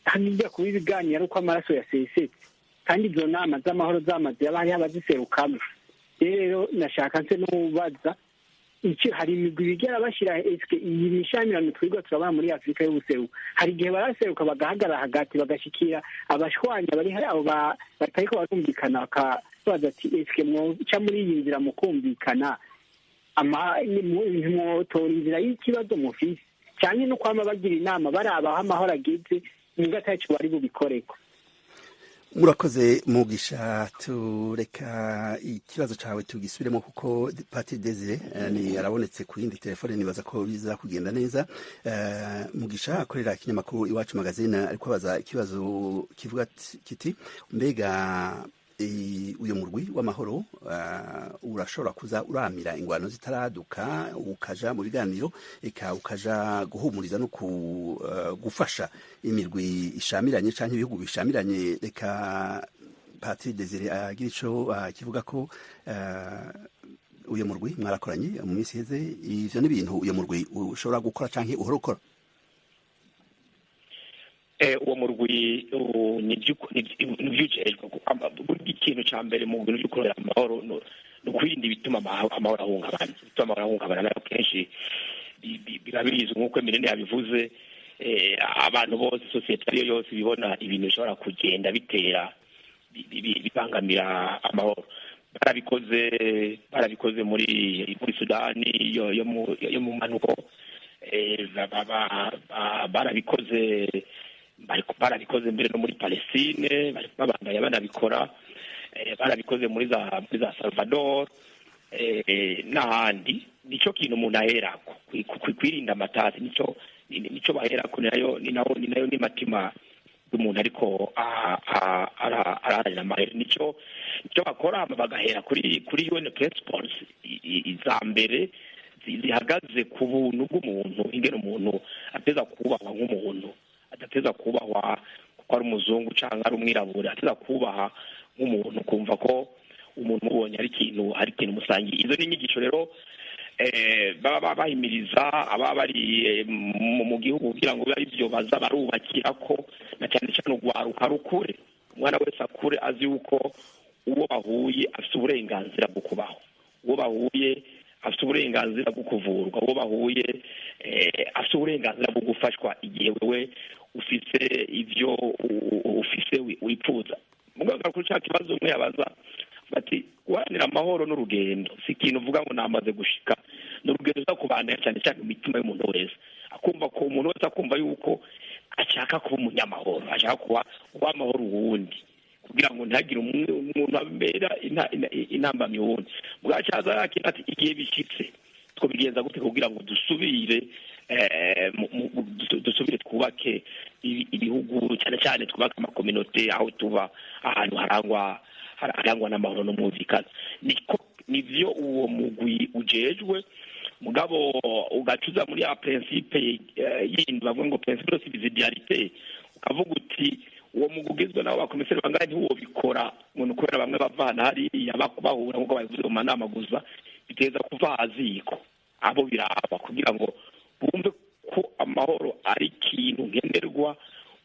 hanijya kuba ibiganiro uko amaraso yasesetse kandi izo nama z'amahoro zamaze yaba hariho abaziserukamo rero nashaka nse n'ubaza hari imigwi bigera bashyira eske iyi mishamirano twigwa turabona muri Afurika y'ubuseruko hari igihe baraseruka bagahagarara hagati bagashikira abashwanya bari abo batariko barumvikana bakabaza ati eske mwoca muri iyi nzira mukumvikana ntimwotora inzira y'ikibazo mufise cyane no kwama bagira inama baraba aho amahoro ageze nigatacu bari bubikoreko murakoze Mugisha tureka ikibazo cawe tugisubiremo kuko Pati Desire ni arabonetse ku yindi telefone nibaza ko biza kugenda neza Mugisha akorera ikinyamakuru Iwacu magazine ariko baza ikibazo kivuga kiti mbega uyu murwi w'amahoro urashobora kuza uramira ingwano zitaraduka ukaja mu biganiro eka ukaja guhumuriza no gufasha imirwi ishamiranye canke ibihugu bishamiranye. Reka Patri Desire agira ico kivuga ko uyu murwi mwarakoranye mu minsi iheze, ivyo n'ibintu uyu murwi ushobora gukora canke uhora ukora. Uwo murwi nivyujejwe buri ikintu ca mbere mu bintu vy'ukorera amahoro no kwirinda ibituma amahoro ahungabana nayo kenshi biba birizwi nk'uko Eminene yabivuze. Abantu bose, sosiyete ariyo yose bibona ibintu bishobora kugenda bitera bibangamira amahoro. barabikoze muri Sudani yo mu manuko, barabikoze mbere no muri Palestine, babandanya banabikora, barabikoze muri za Salvador n'ahandi. Nico kintu umuntu aherako kwirinda amatasi, nico baherako, ni nayo matima y'umuntu ariko araharanira amahera. Nico bakora, bagahera kuri UN principles iza mbere zihagaze ku buntu bw'umuntu, ingene umuntu ateza kubahwa nk'umuntu, adateza kubahwa kuko ari umuzungu cyangwa ari umwirabura, ateza kubaha nk'umuntu, kumva ko umuntu mubonye ari ikintu musangiye. Izo ni inyigisho rero baba bahimiriza ababa bari mu gihugu kugira ngo bibe ibyo baza barubakira ko, na cyane cyane urwaruka rukure, umwana wese akure azi yuko uwo bahuye afite uburenganzira bwo kubaho, uwo bahuye afite uburenganzira bwo kuvurwa, uwo bahuye afite uburenganzira bwo gufashwa igihe wewe ufise ivyo ufise wipfuza. Muganga kuri cya kibazo umwe yabaza bati guharanira amahoro n'urugendo si ikintu uvuga ngo namaze gushika, n'urugendo zo kubandanya cyane cyane mu mitima y'umuntu wese, akumva ko umuntu wese akumva yuko ashaka kuba umunyamahoro, ashaka kuba amahoro uwundi, kugira ngo ntihagire umuntu abera intambamyi uwundi. Bwacaza yakina ati igihe bishitse twobigenza gute kugira ngo dusubire twubake ibihugu, cyane cyane twubake amakominote, aho tuba ahantu harangwa n'amahoro n'umwumvikano. Nivyo uwo mugwi ujejwe, mugabo ugacuza muri ya principe yindi bavuga ngo principe de subsidiarité, ukavuga uti uwo mugwi ugizwe nabo bakomiseri bangahe ntiwo bikora umuntu, kubera bamwe bavana hariya bahura nk'uko babivuze mu manama gusa, biteza kuva haziko abo biraba, kugira ngo bumve ko amahoro ari ikintu ngenderwa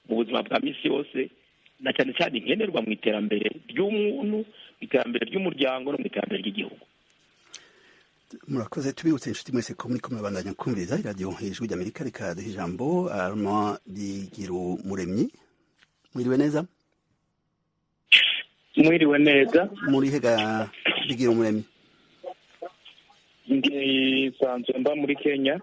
mu buzima bwa misi yose, na cyane cyane ngenderwa mu iterambere ry'umuntu, mu iterambere ry'umuryango no mu iterambere ry'igihugu. Murakoze. Tubibutse inshuti mwese ko muriko murabandanya kumviriza iradiyo Ijwi ry'Amerika. Reka duhe ijambo Armand Bigirumuremyi. Mwiriwe neza? Mwiriwe neza. Muri hega Bigirumuremyi? Nsanzwe mba muri Kenya.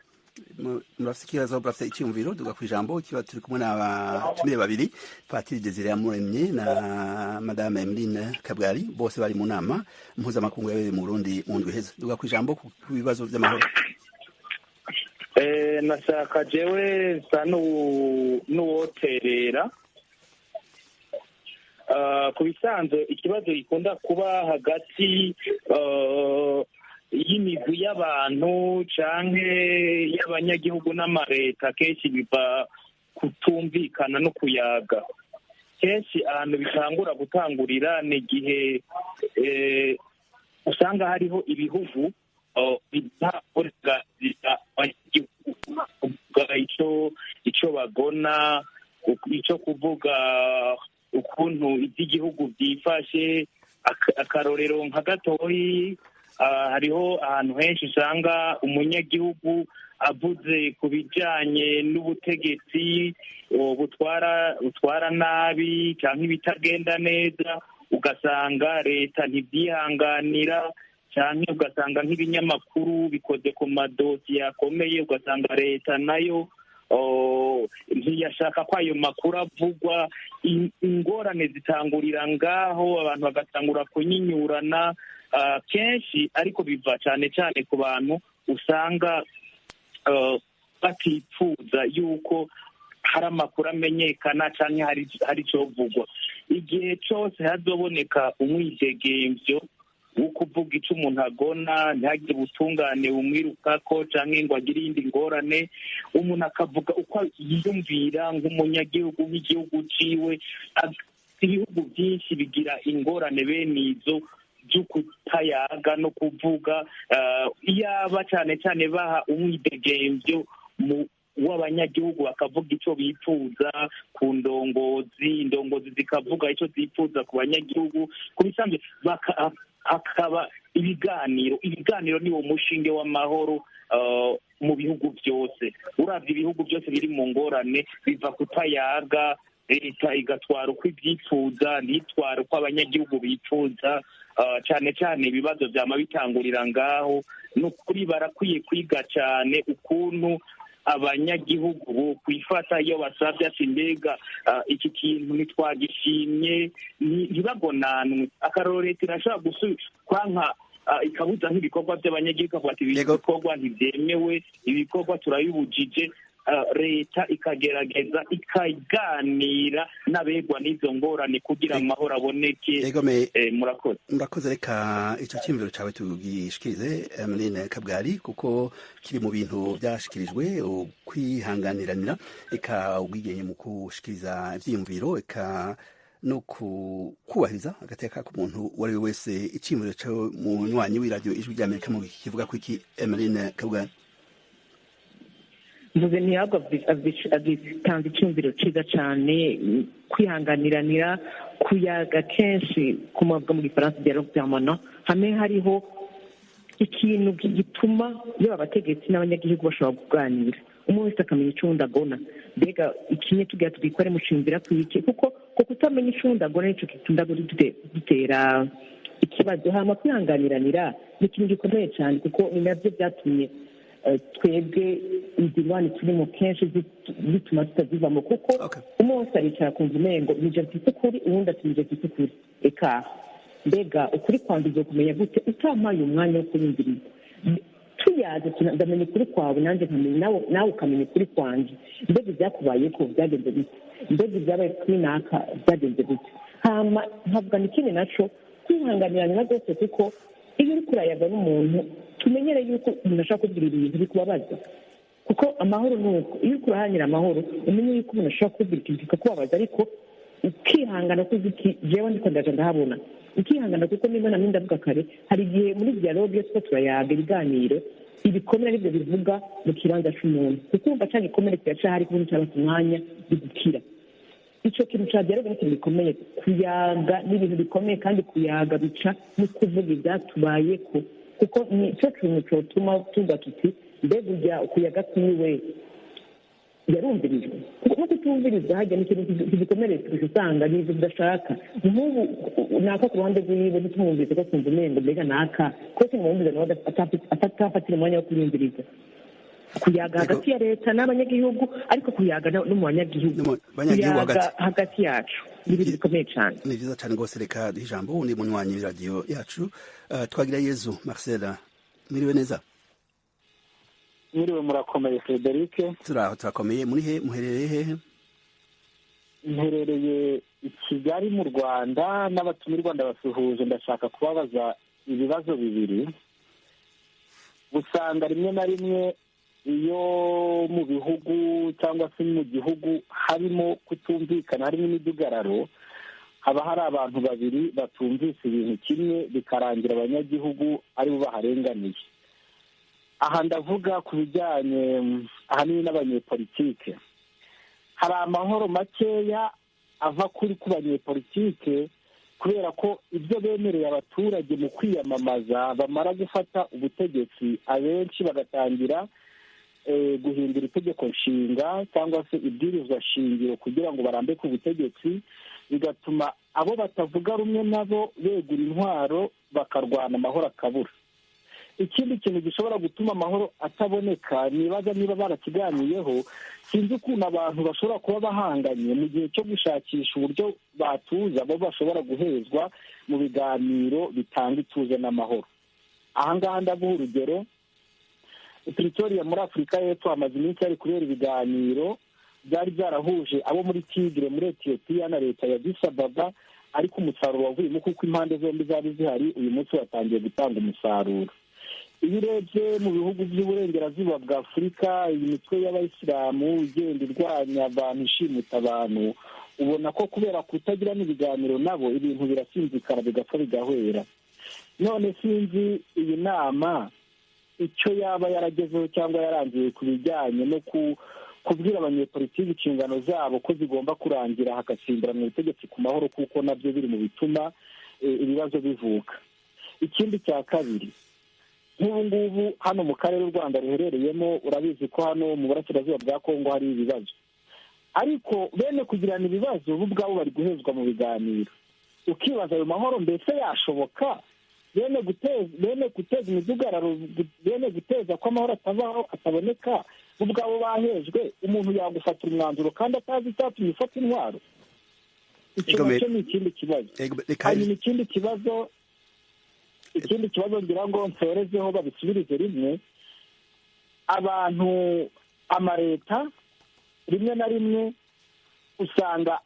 Murafise ikibazo, murafise icyumviro, duga ku ijambo. Kiba turi kumwe n'abatumire babiri, Patiri Desire Yamuremye na Madame Emeline Kabwari, bose bari mu nama mpuzamakungu yabereye mu Burundi mu ndwi iheze. Duga ku ijambo ku bibazo by'amahoro. Nashaka jewe nsa n'uwoterera ku bisanzwe ikibazo gikunda kuba hagati y'imigwi y'abantu canke y'abanyagihugu n'amareta, kenshi biva kutumvikana no kuyaga. Kenshi ahantu bitangura gutangurira ni igihe usanga hariho ibihugu ico bagona, ico kuvuga ukuntu iby'igihugu byifashe. Akarorero nka gatoyi, hariho ahantu henshi usanga umunyagihugu avuze ku bijyanye n'ubutegetsi butwara nabi cyangwa ibitagenda neza, ugasanga leta ntibyihanganira, cyane ugasanga nk'ibinyamakuru bikoze ku madosiye akomeye, ugasanga leta nayo ntiyashaka ko ayo makuru avugwa. Ingorane zitangurira ngaho, abantu bagatangura kunyinyurana kenshi, ariko biva cyane cyane ku bantu usanga batipfuza yuko hari amakuru amenyekana cyangwa hari icyo vugwa. igihe cyose hazoboneka umwidegemvyo wo kuvuga icyo umuntu agona, ntihagire ubutungane bumwirukako cyangwa ngo agire iyindi ngorane, umuntu akavuga uko yiyumvira nk'umunyagihugu w'igihugu ciwe. Ibihugu byinshi bigira ingorane bene izo byo kutayaga no kuvuga, iyaba cyane cyane baha umwidegemvyo w'abanyagihugu bakavuga icyo bifuza ku ndongozi, indongozi zikavuga icyo zifuza ku banyagihugu, ku bisanzwe hakaba ibiganiro niwo mushinge w'amahoro mu bihugu byose. uravye ibihugu byose biri mu ngorane biva kutayaga, leta igatwara uko ibyifuza ntitwara uko abanyagihugu bifuza. cyane cyane ibibazo vyama bitangurira ngaho. ni ukuri barakwiye kwiga cyane ukuntu abanyagihugu bo kwifata iyo basabye ati mbega iki kintu ntitwagishimye, ntibagonanwe. akarorero leta irashobora kwanka ikabuza nk'ibikorwa by'abanyagihugu ikavuga ati ibikorwa ntibyemewe, ibikorwa turabibujije. leta ikagerageza ikaganira n'abegwa n'izo ngorane kugira amahoro aboneke. murakoze. Reka icyo cyiyumviro cyawe tugishikirize Emeline Kabwari, kuko kiri mu bintu byashikirijwe kwihanganiranira, eka ubwigenge mu gushikiriza ibyiyumviro, eka no kubahiriza agateka k'umuntu uwo ari we wese. icyiyumviro cyawe mu nywanyi w'iradiyo Ijwi ry'Amerika mu kivuga ku iki, Emeline Kabwari? mvuze ntihabwo agitanze icyumviro cyiza cyane, kwihanganiranira, kuyaga kenshi ku mavuga mu gifaransa dialogue permanent. hamwe hariho ikintu gituma yaba abategetsi n'abanyagihugu bashobora kuganira, umwe wese akamenya icyo undi agona. mbega ikinye tugira tugikore mucimbira kwiki, kuko kutamenya icyo undi agona nicyo gitunda dutera ikibazo. hama kwihanganiranira ni ikintu gikomeye cyane, kuko ni nabyo byatumye twebwe ingirwane turimo kenshi bituma tutazivamo, kuko umwe wese aricara akumva umengo nije mfite ukuri, uwundi ati nije mfite ukuri. eka mbega ukuri kwanjye uzokumenya gute utampaye umwanya wo kuyumviriza? tuyaze ndamenya ukuri kwawe, nanjye nkamenya, nawe ukamenya ukuri kwanjye. mbega ibyakubayeko byagenze bite? mbega ibyabaye kuri naka byagenze bite? hama nkavuga n'ikindi naco kwihanganirana rwose, kuko iyo uri kurayaga n'umuntu tumenyere yuko umuntu ashaka kugira ibintu bikubabaza, kuko amahoro ni uko. iyo uri kurahanira amahoro umenye yuko umuntu ashaka kugira ikintu kikakubabaza, ariko ukihangana kuko uti jewe ndiko ndaja ndahabona, ukihangana kuko niba namwe ndavuga kare, hari igihe muri dialogue yo turayaga ibiganiro ibikomere aribyo bivuga mu kibanza c'umuntu, kuko umva ca gikomere kiracahari kuko nticyabata umwanya bigukira. icyo kintu cya dialogue ni ikintu gikomeye. kuyaga ni ibintu bikomeye, kandi kuyaga bica no kuvuga ibyatubayeko, kuko ni cyo kintu cyotuma tuvuga tuti mbega ujya kuyaga kwiwe yarumvirijwe. kuko kutumviriza hajya ni ikintu gikomeye, usanga ni ibyo tudashaka. nk'ubu naka ku ruhande rw'iwe ntitumwumvise ko kumva umengo mbega naka ko tumwumviza nawe atafatira umwanya wo kuyumviriza. kuyaga hagati ya leta n'abanyagihugu, ariko kuyaga no mu banyagihugu, kuyaga hagati yacu ni ibintu bikomeye cyane. ni byiza cyane rwose. reka duhe ijambo undi munywanyi w'iradiyo yacu, Twagirayezu Marcela. mwiriwe neza? mwiriwe, murakomeye Frederic? turaho turakomeye. muri he, muherereye hehe? mperereye i Kigali mu Rwanda, n'abatumirwa ndabasuhuje. ndashaka kubabaza ibibazo bibiri. usanga rimwe na rimwe iyo mu bihugu cyangwa se mu gihugu harimo kutumvikana, harimo imidugararo, haba hari abantu babiri batumvise ibintu kimwe, bikarangira abanyagihugu ari bo baharenganiye. aha ndavuga ku bijyanye ahanini n'abanyepolitike. hari amahoro makeya ava kuri ku banyepolitike, kubera ko ibyo bemereye abaturage mu kwiyamamaza bamara gufata ubutegetsi, abenshi bagatangira guhindura itegeko nshinga cyangwa se ibwirizwa shingiro kugira ngo barambe ku butegetsi, bigatuma abo batavuga rumwe nabo begura intwaro bakarwana, amahoro akabura. ikindi kintu gishobora gutuma amahoro ataboneka, nibaza niba barakiganiyeho, sinzi ukuntu abantu bashobora kuba bahanganye mu gihe cyo gushakisha uburyo batuza, bo bashobora guhezwa mu biganiro bitanga ituze n'amahoro. aha ngaha ndaguha urugero. Pretoria muri Afurika y'Epfo hamaze iminsi hari kubera ibiganiro byari byarahuje abo muri Tigre muri Ethiopia na leta ya Addis Ababa, ariko umusaruro wavuyemo kuko impande zombi zari zihari uyu munsi watangiye gutanga umusaruro. Iyo urebye mu bihugu by'uburengerazuba bwa Afurika, iyi mitwe y'abayisilamu igenda irwanya abantu, ishimuta abantu, ubona ko kubera kutagira n'ibiganiro nabo ibintu birasinzikara bigapfa bigahwera. None sinzi iyi nama icyo yaba yaragezeho cyangwa yarangiye ku bijyanye no kubwira abanyepolitiki inshingano zabo ko zigomba kurangira hagasimburana ubutegetsi ku mahoro, kuko nabyo biri mu bituma ibibazo bivuka. Ikindi cya kabiri, nk'ubu ngubu hano mu karere u Rwanda ruherereyemo, urabizi ko hano mu burasirazuba bwa Kongo hari ibibazo, ariko bene kugirana ibibazo bo ubwabo bari guhezwa mu biganiro. Ukibaza ayo mahoro mbese yashoboka? Bene guteza imidugararo, bene guteza ko amahoro ataboneka, bo ubwabo bahejwe. Umuntu yagufatira umwanzuro kandi atazi icyatumye ufata intwaro. Icyo nacyo ni ikindi kibazo. Hanyuma ikindi kibazo ngira ngo nsorezeho babisubirize rimwe, abantu amaleta rimwe na rimwe usanga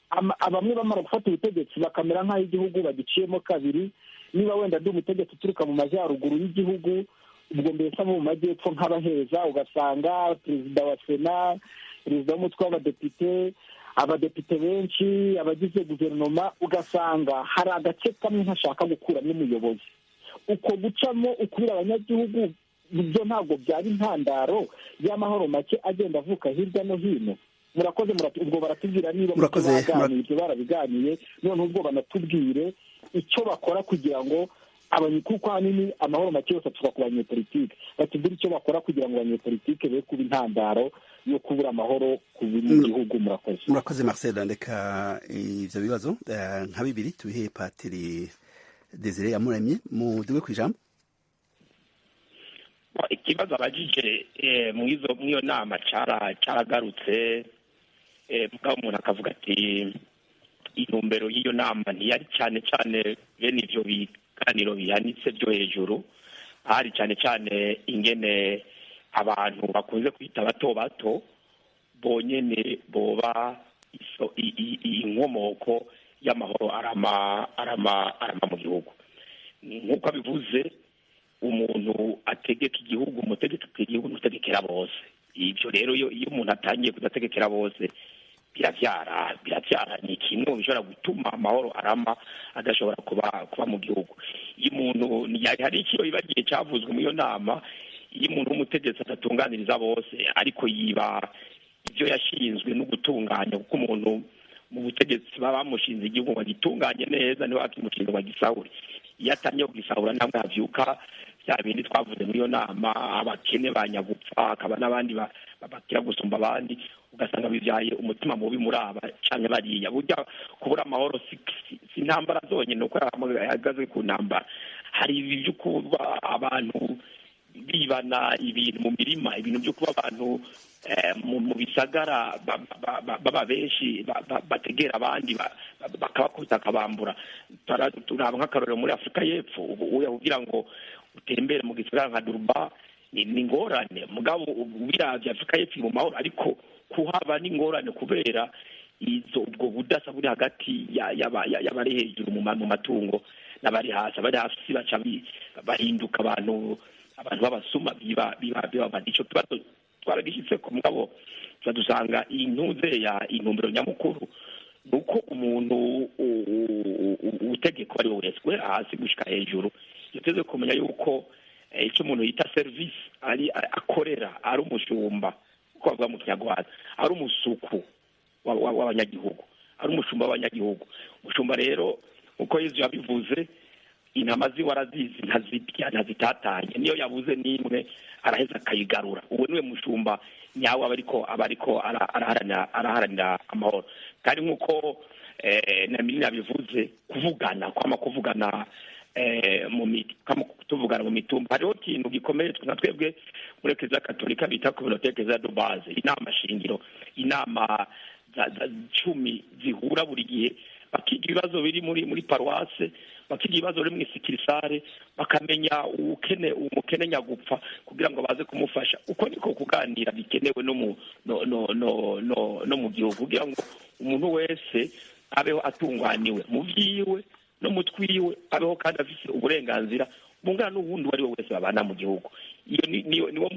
bamwe bamara gufata ubutegetsi bakamera nk'aho igihugu bagiciyemo kabiri. Niba wenda ndi umutegetsi uturuka mu majyaruguru y'igihugu, ubwo mbese abo mu majyepfo nk'abaheza, ugasanga perezida wa sena, perezida w'umutwe w'abadepite, abadepite benshi, abagize guverinoma, ugasanga hari agace kamwe ntashaka gukuramo umuyobozi. Uko gucamo ukubira abanyagihugu ibyo ntabwo byaba intandaro y'amahoro make agenda avuka hirya no hino. Murakoze, ubwo baratubwira niba baganiriye ibyo barabiganiye, none ubwo banatubwire icyo bakora kugira ngo kuko ahanini amahoro make yose aturuka ku banyepolitike, batubwire icyo bakora kugira ngo abanyepolitike be kuba intandaro yo kubura amahoro ku bindi gihugu. Murakoze Marcel, ndeka ivyo bibazo nka bibiri tubihe Patiri Desire Yamuremye muduwe ku ijambo. Ikibazo abajije mw'iyo nama caragarutse, mugabo umuntu akavuga ati intumbero y'iyo nama ntiyari cyane cyane bene ivyo biganiro bihanitse byo hejuru, hari cyane cyane ingene abantu bakunze kwita bato bato bonyene boba inkomoko y'amahoro arama mu gihugu. Nk'uko abivuze, umuntu ategeka igihugu, umutegetsi w'igihugu n'utegekera bose. Ibyo rero iyo umuntu atangiye kudategekera bose biravyara ni ikintu bishobora gutuma amahoro arama adashobora kuba mu gihugu. Iyo umuntu hari ikiyo bibagiye cyavuzwe mu iyo nama, iyo umuntu w'umutegetsi adatunganiriza bose ariko yiba ibyo yashinzwe no gutunganya, kuko umuntu mu butegetsi baba bamushinze igihugu ngo agitunganye neza, niwe akimushinze ngo agisahure. Iyo atangiye kugisahura ntabwo havyuka bya bindi twavuze muri iyo nama, abakene banyagupfa, akaba n'abandi bakira gusumba abandi, ugasanga bivyaye umutima mubi muri aba canke bariya. Burya kubura amahoro si intambara zonyene, uko yahagaze ku ntambara. Hari ibi vyo kuba abantu bibana ibintu mu mirima, ibintu byo kuba abantu mu bisagara baba benshi bategera abandi bakabakubita akabambura. Turaba nk'akarorero muri Afurika y'Epfo, uya kugira ngo utembere mu gisagara nka Durban ni ingorane, mugabo biravye Afurika y'Epfo mu mahoro, ariko kuhaba ni ingorane kubera ubwo budasa buri hagati y'abari hejuru mu matungo n'abari hasi. Abari hasi baca bahinduka abantu b'abasuma biba ico kibazo twaragishyitse ku mugabo dusanga intumbero nyamukuru nuko umuntu utegeka ari wese guhera hasi gushika hejuru yateze kumenya yuko icyo umuntu yita service ari akorera ari umushumba, uko bavuga mu Kinyarwanda, ari umusuku w'abanyagihugu, ari umushumba w'abanyagihugu. Umushumba rero uko Yesu yabivuze, intama ziwe arazizi, ntazitatanye, niyo yabuze n'imwe araheza akayigarura. Uwo niwe mushumba nyawe aba ariko araharanira amahoro. Kandi nk'uko Namini yabivuze, kuvugana tuvugana mu mitumba. Hariho ikintu gikomeye nka twebwe muri Eklezia Katolika bita communauté ecclésiale de base, inama shingiro, inama 10 zihura buri gihe bakiga ibibazo biri muri paruwase, bakiga ibibazo biri mu isikirisare, bakamenya umukene nyagupfa kugira ngo baze kumufasha. Uko niko kuganira bikenewe no mu gihugu kugira ngo umuntu wese abeho atungwaniwe mu vyiwe no mu twiwe, abeho kandi afise uburenganzira bungana n'ubundi wari we wese babana mu gihugu. Iyo niwo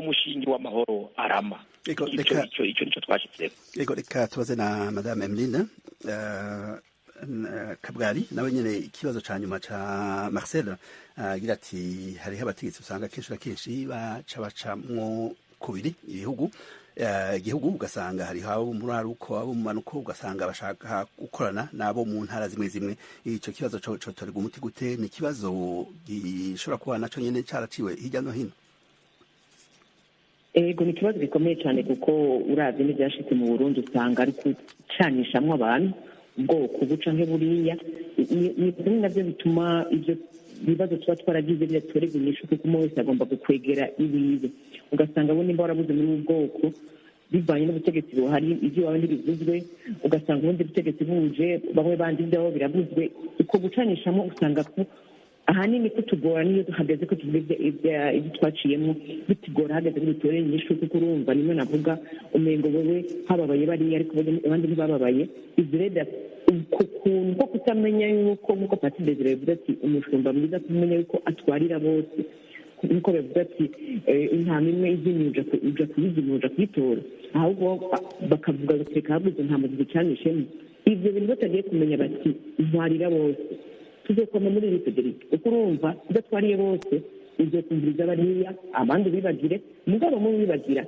mushingi w'amahoro arama. Ico nico twashitseko. Ego reka tubaze na Madame Emeline Kabwari nawe nyene ikibazo ca nyuma ca Marcel agira ati hariho abategetsi usanga kenshi na kenshi bacamwo kubiri igihugu ugasanga hariho abo muri aruko abo mu manuko ugasanga bashaka gukorana nabo mu ntara zimwe zimwe. Ico kibazo cotorega umuti gute? Ni ikibazo gishobora kuba naco nyene caraciwe hirya no hino. Ego ni ikibazo gikomeye cyane kuko uravye n'ivyashitse mu Burundi usanga ari kucanishamwo abantu ubwoko buca nk'eburiya. Ni bimwe navyo bituma ivyo ibibazo tuba twaragize biratorega inyishu kuko umwe wese agomba gukwegera ibiwe, ugasanga bo nimba warabuze muri ubu bwoko bivanye n'ubutegetsi buhari ivyo wawe ntibivuzwe, ugasanga ubundi butegetsi buje bamwe bandi ivyabo birabuzwe. Uko gucanishamo usanga ko ahanini kutugora niyo duhagaze ko tuvuze ibyo twaciyemo bitugora hageze bitoreye inyishu kuko urumva nimwe navuga umengo wewe hababaye bariya ariko abandi ntibababaye. Ivyo rero ukuntu ko kutamenya yuko nkuko Pati Desire bivuga ati umushumba mwiza kumenya yuko atwarira bose, nkuko bivuga ati intama imwe izinuja kuyizinuja kuyitora, ahubwo bakavuga bateka habuze intama zibicanishemo. Ivyo bintu batagiye kumenya bati ntwarira bose tuzokoma muri iri Federico uko urumva udatwariye bose uzokumviriza bariya abandi bibagire mugabo mu bibagira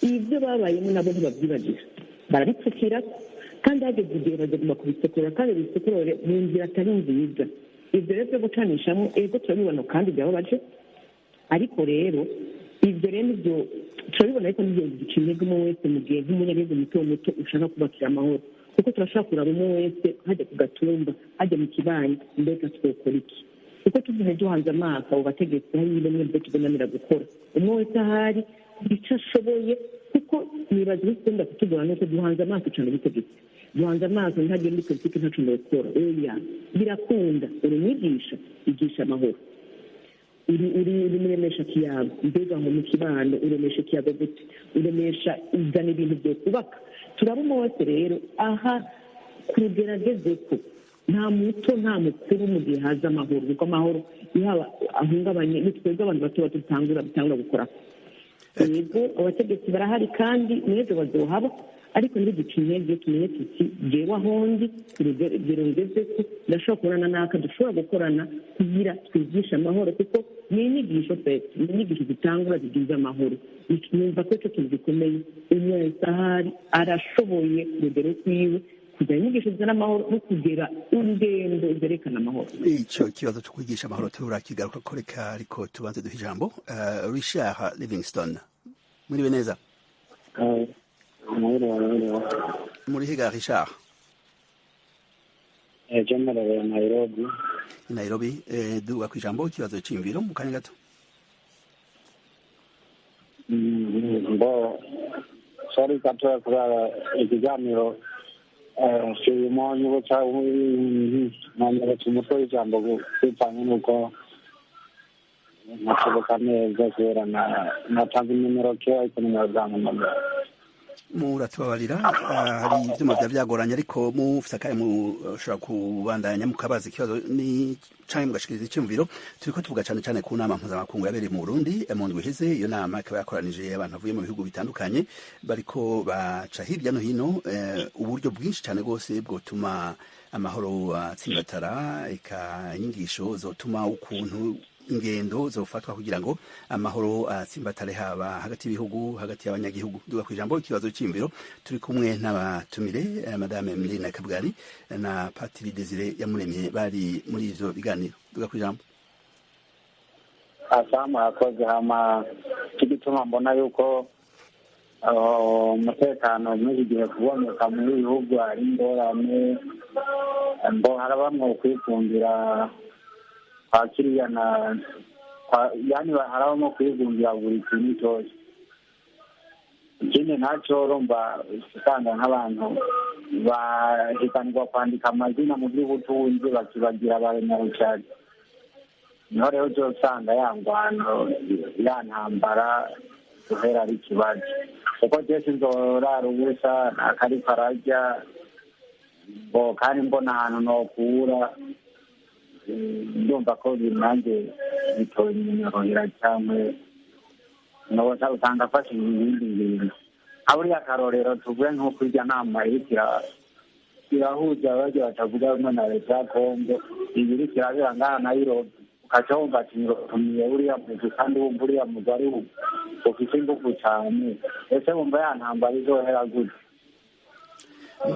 ivyo babayemo nabo ntibavyibagira barabipfukira kandi hageze igihe bagomba kubisekura kandi bisekurore mu nzira atari nziza. Ivyo rero byo gucanishamo ego turabibona kandi byababaje, ariko rero ivyo rero nivyo turabibona ariko nivyo gica intege umwe wese mu gihe nk'umunyagihugu muto ushaka kubakira amahoro, kuko turashaka kuraba umwe wese hajya ku gatumba hajya mu kibanyi mbega twokora iki, kuko tuvuze duhanze amaso abo bategetsi hari bimwe byo tuganira gukora umwe wese ahari icyo ashoboye, kuko nibaza bikunda kutugora nuko duhanze amaso cyane ubutegetsi, duhanze amaso ntajya muri politiki ntacu ndakora oya birakunda. Uri mwigisha igisha amahoro, uri muremesha kiyago mbega ngo mu kibano uremesha kiyago gute, uremesha uzana ibintu byo kubaka. Turaba umwe wese rero aha kugerageze ko nta muto nta mukuru mu gihe haza amahoro, kuko amahoro yaba ahungabanye nitwebwe abantu bato bitangura gukora. Yego abategetsi barahari kandi n'ejo bazohaba, ariko n'igice intege tumenye tuti jewe ahondi urugero ngeze ko ndashobora kubonana n'aka dushobora gukorana kugira twigisha amahoro, kuko ni inyigisho ni inyigisho zitangura zigize amahoro. Numva ko icyo kintu gikomeye umwe wese ahari arashoboye urugero rwiwe kugira inyigisho zizana amahoro no kugera urugendo zerekana amahoro. Icyo kibazo cyo kwigisha amahoro turakigaruka ko reka ariko tubanze duha ijambo Richard Livingstone. Muriwe neza? Muri higa Richard? General Nairobi. Nairobi, duga ku ijambo ikibazo c'imviro mu kanya gato. Sorry katua kwa ikiganiro shirimo nyibutsa nanyibutsa umutwe ijambo kwitanga nuko nashoboka neza kubera natanze nimero ke ariko nimero muratubabarira hari ivyuma vyagoranye ariko mufise akaye mushobora kubandanya mukabaza ikibazo ni canke mugashikiriza iciyumviro. Turiko tuvuga cane cane ku nama mpuzamakungu yabereye mu Burundi mu ndwi iheze. Iyo nama ikaba yakoranije abantu bavuye mu bihugu bitandukanye bariko baca hirya no hino uburyo bwinshi cane rwose bwotuma amahoro atsimbatara, eka inyigisho zotuma ukuntu ingendo zofatwa kugira ngo amahoro atsimbatare haba hagati y'ibihugu hagati y'abanyagihugu. Duga kwijambo ikibazo c'imviro turi kumwe n'abatumire Madame Emeline Kabwari na Patiri Desire Yamuremye bari muri ivyo biganiro. Duga kwijambo. Asama akoze hama kigituma mbona yuko umutekano muri gihe kuboneka muri bihugu ari ingorane mbo harabamwe kwifungira kwakiriya yani harabamo kwigungira buri kintu cyose. Ikindi nacyo urumva usanga nk'abantu bahiganirwa kwandika amazina mu by'ubutunzi bakibagira abanyarucari. Niho rero uzosanga ya ngwano ya ntambara guhera ari ikibazo, kuko byose nzorara ubusa ntakariko ararya ngo kandi mbona ahantu nokura, ndumva ko nanjye bitoye iminyorohera cyangwa noza usanga afashe ibindi bintu. Haburiya akarorero tuvuge nk'uko irya nama iriko irahuza abarya batavuga rumwe na leta ya Kongo, ibi iriko irabera ngaha Nairobi, ukaca wumva ati ngirotumiye uriya muzi kandi wumva uriya muzi ari ufise ingufu cyane, ese wumva ya ntambara izohera gute?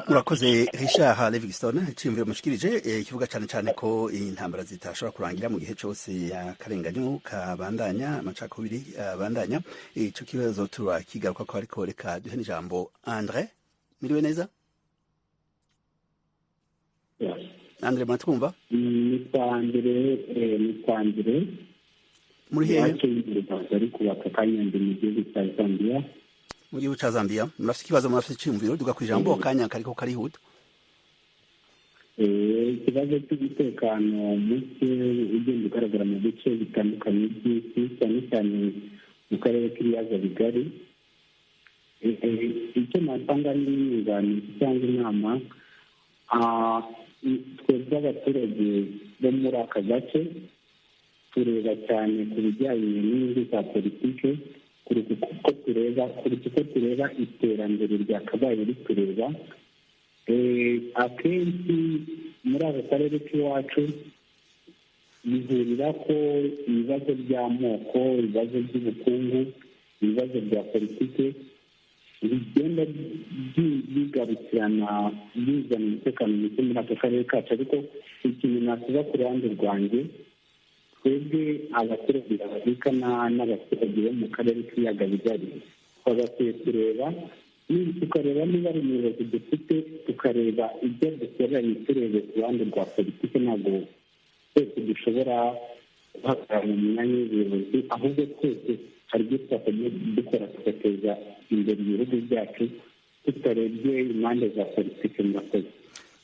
Murakoze Richard Livingstone, iciyumviro mushikirije kivuga cyane cyane ko intambara zitashobora kurangira mu gihe cyose akarenganyo kabandanya, amacakubiri abandanya. Ico kibazo turakigaruka ko ariko reka duhe n'ijambo Andre. Miriwe neza? Andre, mwatwumva? Ni Kwandire. Muri hehe? Ari kubaka Kanyandi mu gihugu cya Zambia. Mu gihugu cya Zambia. Murafite ikibazo, murafite iciyumviro, duga ku ijambo akanya kariko karihuta. Ikibazo cy'umutekano muke ugenda ugaragara mu bice bitandukanye by'isi, cyane cyane mu karere k'ibiyaga bigari. Icyo natanga ni inyunganizi cyangwa inama, twebwe abaturage bo muri aka gace tureba cyane ku bijyanye n'inyungu za politike kuruta uko tureba iterambere ryakabaye ritureba. Akenshi muri aka karere k'iwacu bihurira ko ibibazo by'amoko, ibibazo by'ubukungu, ibibazo bya politike bigenda bigarukirana bizana umutekano muke muri aka karere kacu. Ariko ikintu nakuba ku ruhande rwanjye, twebwe abaturage b'Afurika n'abaturage bo mu karere k'ibiyaga bigari bagakwiye tukareba niba ari umuyobozi dufite, tukareba ibyo dukoranye turebe ku ruhande rwa politiki. Ntabwo twese dushobora guhagarara mu myanya y'ubuyobozi, ahubwo twese hari ibyo twakagiye dukora tugateza imbere ibihugu byacu tutarebye impande za politiki.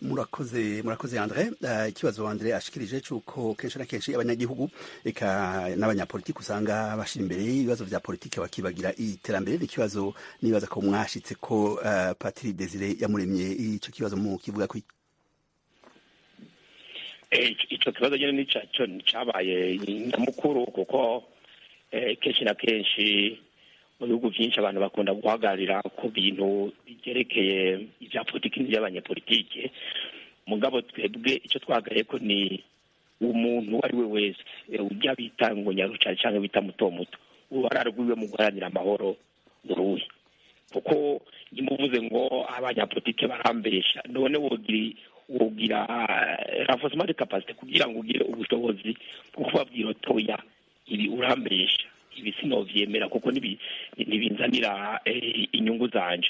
Murakoze Andre. Ikibazo Andre ashikirije cyuko kenshi na kenshi abanyagihugu eka n'abanyapolitiki usanga bashira imbere ibibazo vya politiki bakibagira iterambere. Ikibazo nibaza ko mwashitse ko Patri Desire yamuremye ico kibazo mu kivuga ko ico kibazo nyene ni cyaco cabaye nyamukuru, kuko kenshi na kenshi mu bihugu byinshi abantu bakunda guhagararira ku bintu bigerekeye ibya politiki n'iby'abanyapolitike. Mugabo twebwe icyo twahagaye ko ni umuntu uwo ari we wese ujya bita ngo nyarucari cyangwa bita muto muto, uruhara rwiwe mu guharanira amahoro uruhe. Kuko nimuvuze ngo abanyapolitike barambesha, none wogira renforcement de capacité kugira ngo ugire ubushobozi bwo kubabwira otoya ibi urambesha, ibi sinovyemera kuko ntibinzanira inyungu zanje.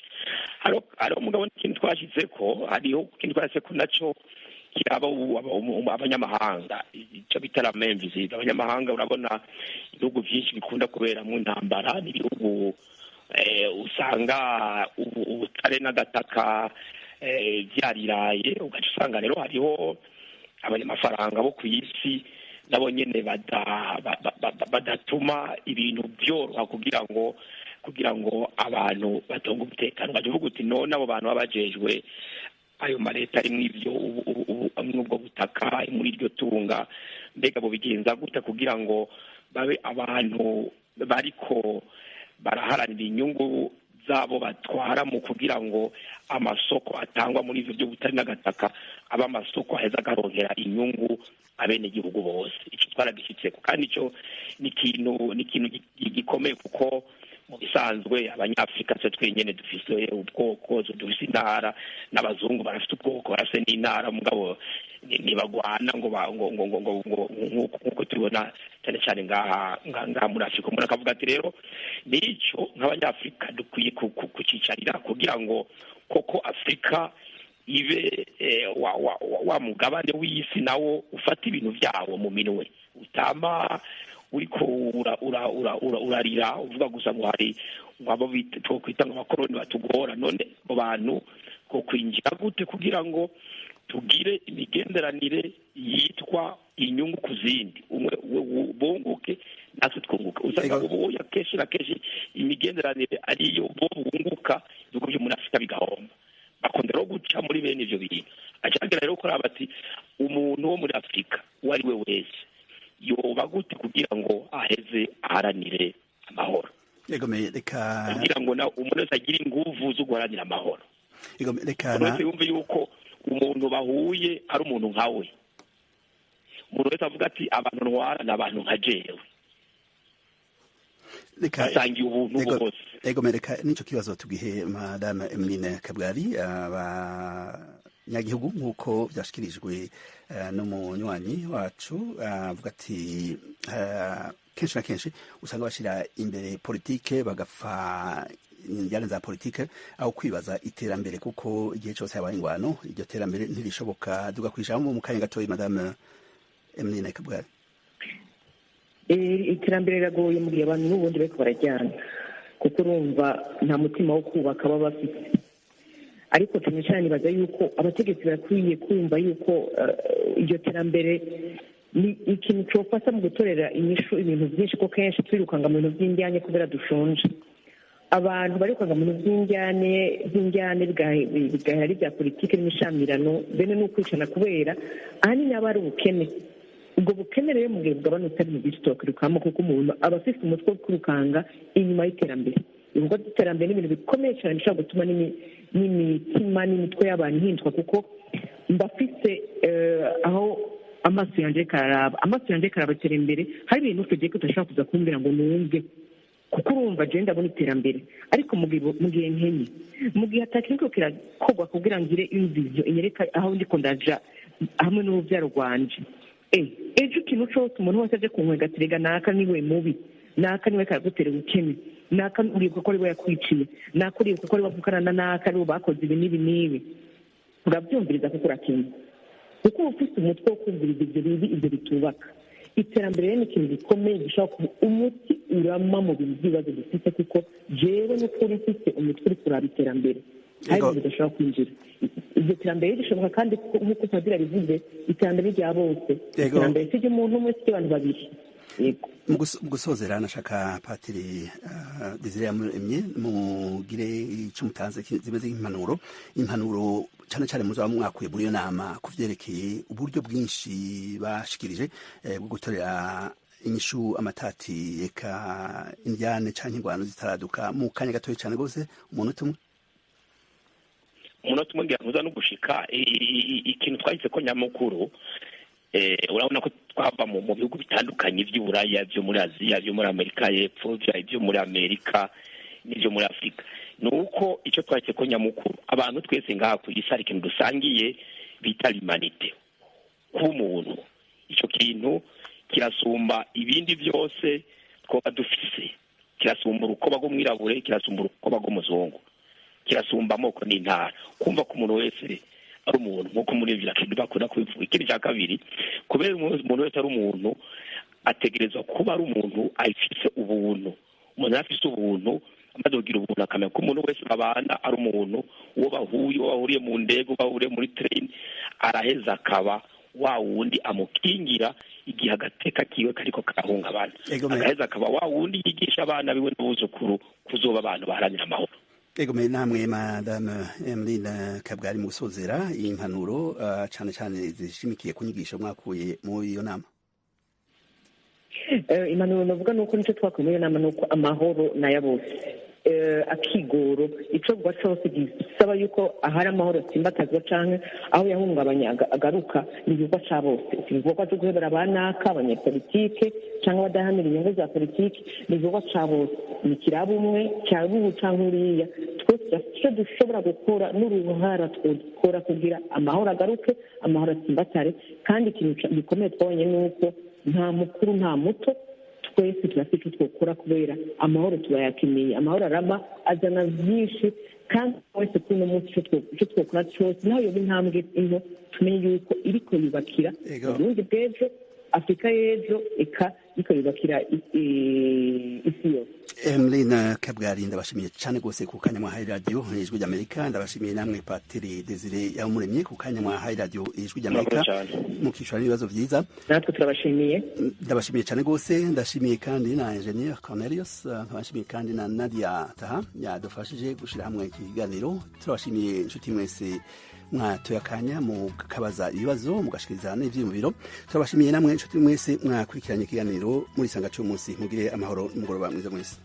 Hariho umugabo n'ikintu twashizeko, hariho ikintu twashizeko naco kiraba abanyamahanga, icyo bita la main visible. Abanyamahanga urabona ibihugu byinshi bikunda kubera mu ntambara, n'ibihugu usanga ubutare n'agataka byariraye, ugaca usanga rero hariho abanyamafaranga bo ku isi nabo nyene badatuma ibintu byoroha kugira ngo abantu batonga umutekano. Bavuga uti none abo bantu babajejwe ayo maleta ari mw'ubwo butaka, muri iryo tunga, mbega bo bigenza gute kugira ngo babe abantu bariko baraharanira inyungu zabo batwara mu kugira ngo amasoko atangwa muri ivyo by'ubutari n'agataka aba amasoko aheza agaronkera inyungu abenegihugu bose. Icyo twaragishyitseko, kandi icyo ni ikintu gikomeye, kuko mu bisanzwe abanyafurika twe twenyene dufise ubwoko, dufise intara, n'abazungu barafite ubwoko, barafite n'intara, mugabo ntibagwana nk'uko tubona cyane cyane ngaha muri Afurika. Umuntu akavuga ati rero n'icyo nk'abanyafurika dukwiye kucicarira kugira ngo koko Afurika ibe wa mugabane w'isi nawo ufata ibintu vyawo mu minwe, utama uriko urarira uvuga gusa ngo hari abo twokwita ngo abakoroni batugora. None abo bantu two kwinjira gute kugira ngo tugire imigenderanire yitwa inyungu ku zindi, umwe bunguke natwe twunguka. Usanga ubu kenshi na kenshi imigenderanire ariyo bo bunguka, ibihugu byo muri Afurika bigahomba. Bakunda rero guca muri bene ivyo bintu. Acagira rero ko bati umuntu wo muri Afurika uwo ari we wese yoba gute kugira ngo aheze aharanire amahoro. Kugira ngo na umuntu wese agire inguvu zo guharanira amahoro. Umuntu yumve yuko umuntu bahuye ari umuntu nkawe. Umuntu wese avuga ati abantu ntwara n'abantu nka jewe. Asangiye ubuntu bwose. Reka nico kibazo tugihe Madame Emeline Kabwari, abanyagihugu nk'uko byashikirijwe n'umunywanyi wacu avuga ati kenshi na kenshi usanga bashira imbere politike bagapfa injyana za politike aho kwibaza iterambere, kuko igihe cyose habaye ingwano iryo terambere ntirishoboka. Duga kwijambo mu kanya gatoya Madame Emeline Kabwari. Iterambere riragoye mu gihe abantu n'ubundi bariko barajyana, kuko urumva nta mutima wo kubaka baba bafite. Ariko cyane cyane nibaza yuko abategetsi barakwiye kumva yuko iryo terambere ni ikintu cyofasha mu gutorera inyishu ibintu byinshi, ko kenshi twirukanga mu bintu by'injyane kubera dushonje. Abantu barikwaga mu by'injyane bigahera ari bya politike n'imishamirano, bene n'ukwicana kubera ahanini aba ari ubukene. Ubwo bukene rero mu gihe bw'abantu utari mu byinshi twakwirukamo, kuko umuntu aba afite umutwe wo kwirukanga inyuma y'iterambere. Ibikorwa by'iterambere ni ibintu bikomeye cyane bishobora gutuma n'imitima n'imitwe y'abantu ihindwa, kuko mbafise aho amaso yanjye karabatera imbere. Hari ibintu tugiye tudashobora kuza kumbwira ngo numve, kuko urumva je ndabona iterambere, ariko mu gihe nkenye, mu gihe atakiriko kirakorwa kugira ngire imvizo inyereka aho ndiko ndaja hamwe n'urubyaro rwanje. Ejo ikintu cose umuntu wese aje kunkwega tirega naka niwe mubi, naka niwe karagutera ubukene, naka uribuka ko ari we yakwiciye, naka uribuka ko ari wavukana na naka ari bo bakoze ibi n'ibi n'ibi, urabyumviriza kuko urakenye, kuko uba ufite umutwe wo kumviriza ibyo bibi, ibyo bitubaka. Iterambere rero ni ikintu gikomeye gishobora kuba umuti urama mu bintu by'ibibazo dufite, kuko jewe n'ukuri mfite umutwe uri kuraba iterambere, hari ibintu bidashobora kwinjira. Iryo terambere rishoboka kandi nk'uko Padiri bivuze, iterambere rya bose, iterambere si ry'umuntu umwe, si ry'abantu babiri. Mu gusozera nashaka Patiri Desire Yamuremye mugire icyo mutanze zimeze nk'impanuro cyane cyane muzaba mwakuye muri iyo nama ku vyerekeye uburyo bwinshi bashikirije bwo gutorera inyishu amatati eka indyane canke ingwano zitaraduka. Mu kanya gatoya cyane gose umunota umwe ngira muza no gushika ikintu twahise ko nyamukuru. Urabona ko twava mu bihugu bitandukanye by'Uburaya, byo muri Aziya, byo muri Amerika y'Epfo, byo muri Amerika n'ibyo muri Afurika. Nuko icyo twahise ko nyamukuru abantu twese ngaha ku isi hari ikintu dusangiye bita l'humanité, kuba umuntu. Icyo kintu kirasumba ibindi byose twoba dufise, kirasumba urukoba rw'umwirabure, kirasumba urukoba rw'umuzungu, kirasumba amoko n'intara. Kumva ko umuntu wese ari umuntu nk'uko muri ibyo kintu bakunda kubivuga. Ikindi cya kabiri, kubera umuntu wese ari umuntu ategerezwa kuba ari umuntu afise ubuntu. Umuntu afise ubuntu amaze kugira ubuntu akamenya ko umuntu wese babana ari umuntu, uwo bahuriye mu ndege, bahuriye muri train, araheza akaba wa wundi amukingira igihe agateka kiwe kariko karahungabana, araheza akaba wa wundi yigisha abana biwe n'abuzukuru kuzoba abantu baharanira amahoro. Egome namwe Madame Emeline Kabwari mu gusozera impanuro cyane cyane zishimikiye kunyigisha mwakuye muri iyo nama. Impanuro navuga nuko nicyo twakuye muri iyo nama nuko amahoro naya bose, akigoro ico gwa cyose gisaba yuko ahari amahoro simbatazwa canke aho yahungabanya agaruka ni igikorwa ca bose. Igikorwa cyo guhebera abanaka abanyepolitike canke abadahanira inyungu za politiki ni igikorwa ca bose, ni kiraba umwe cyangwa ubu canke uriya. Twese icyo dushobora gukora n'uruhara twakora kugira amahoro agaruke, amahoro atsimbatare. Kandi ikintu gikomeye twabonye nuko nta mukuru nta muto, twese turafite icyo twakora kubera amahoro tubayakeneye. Amahoro arama azana byinshi, kandi wese kuri uno munsi icyo twakora cyose naho yoba intambwe into tumenye yuko iriko yubakira uburundi bw'ejo, afurika y'ejo eka bikayubakira isi yose. Emeline Kabwari ndabashimiye cyane rwose ku kanya mwahaye radio ijwi ry'Amerika, ndabashimiye namwe Patiri Desire Yamuremye ku kanya mwahaye radio ijwi ry'Amerika mukishura ibibazo vyiza. Natwe turabashimiye. Ndabashimiye cyane rwose, ndashimiye kandi na Engineer Cornelius, nkabashimiye kandi na Nadia Taha yadufashije gushira hamwe iki kiganiro. Turabashimiye inshuti mwese mwatoye akanya mukabaza ibibazo mugashikiriza n'ivyiyumviro. Turabashimiye namwe inshuti mwese mwakurikiranye ikiganiro muri sanga cy'umunsi. Mugire amahoro n'umugoroba mwiza mwese.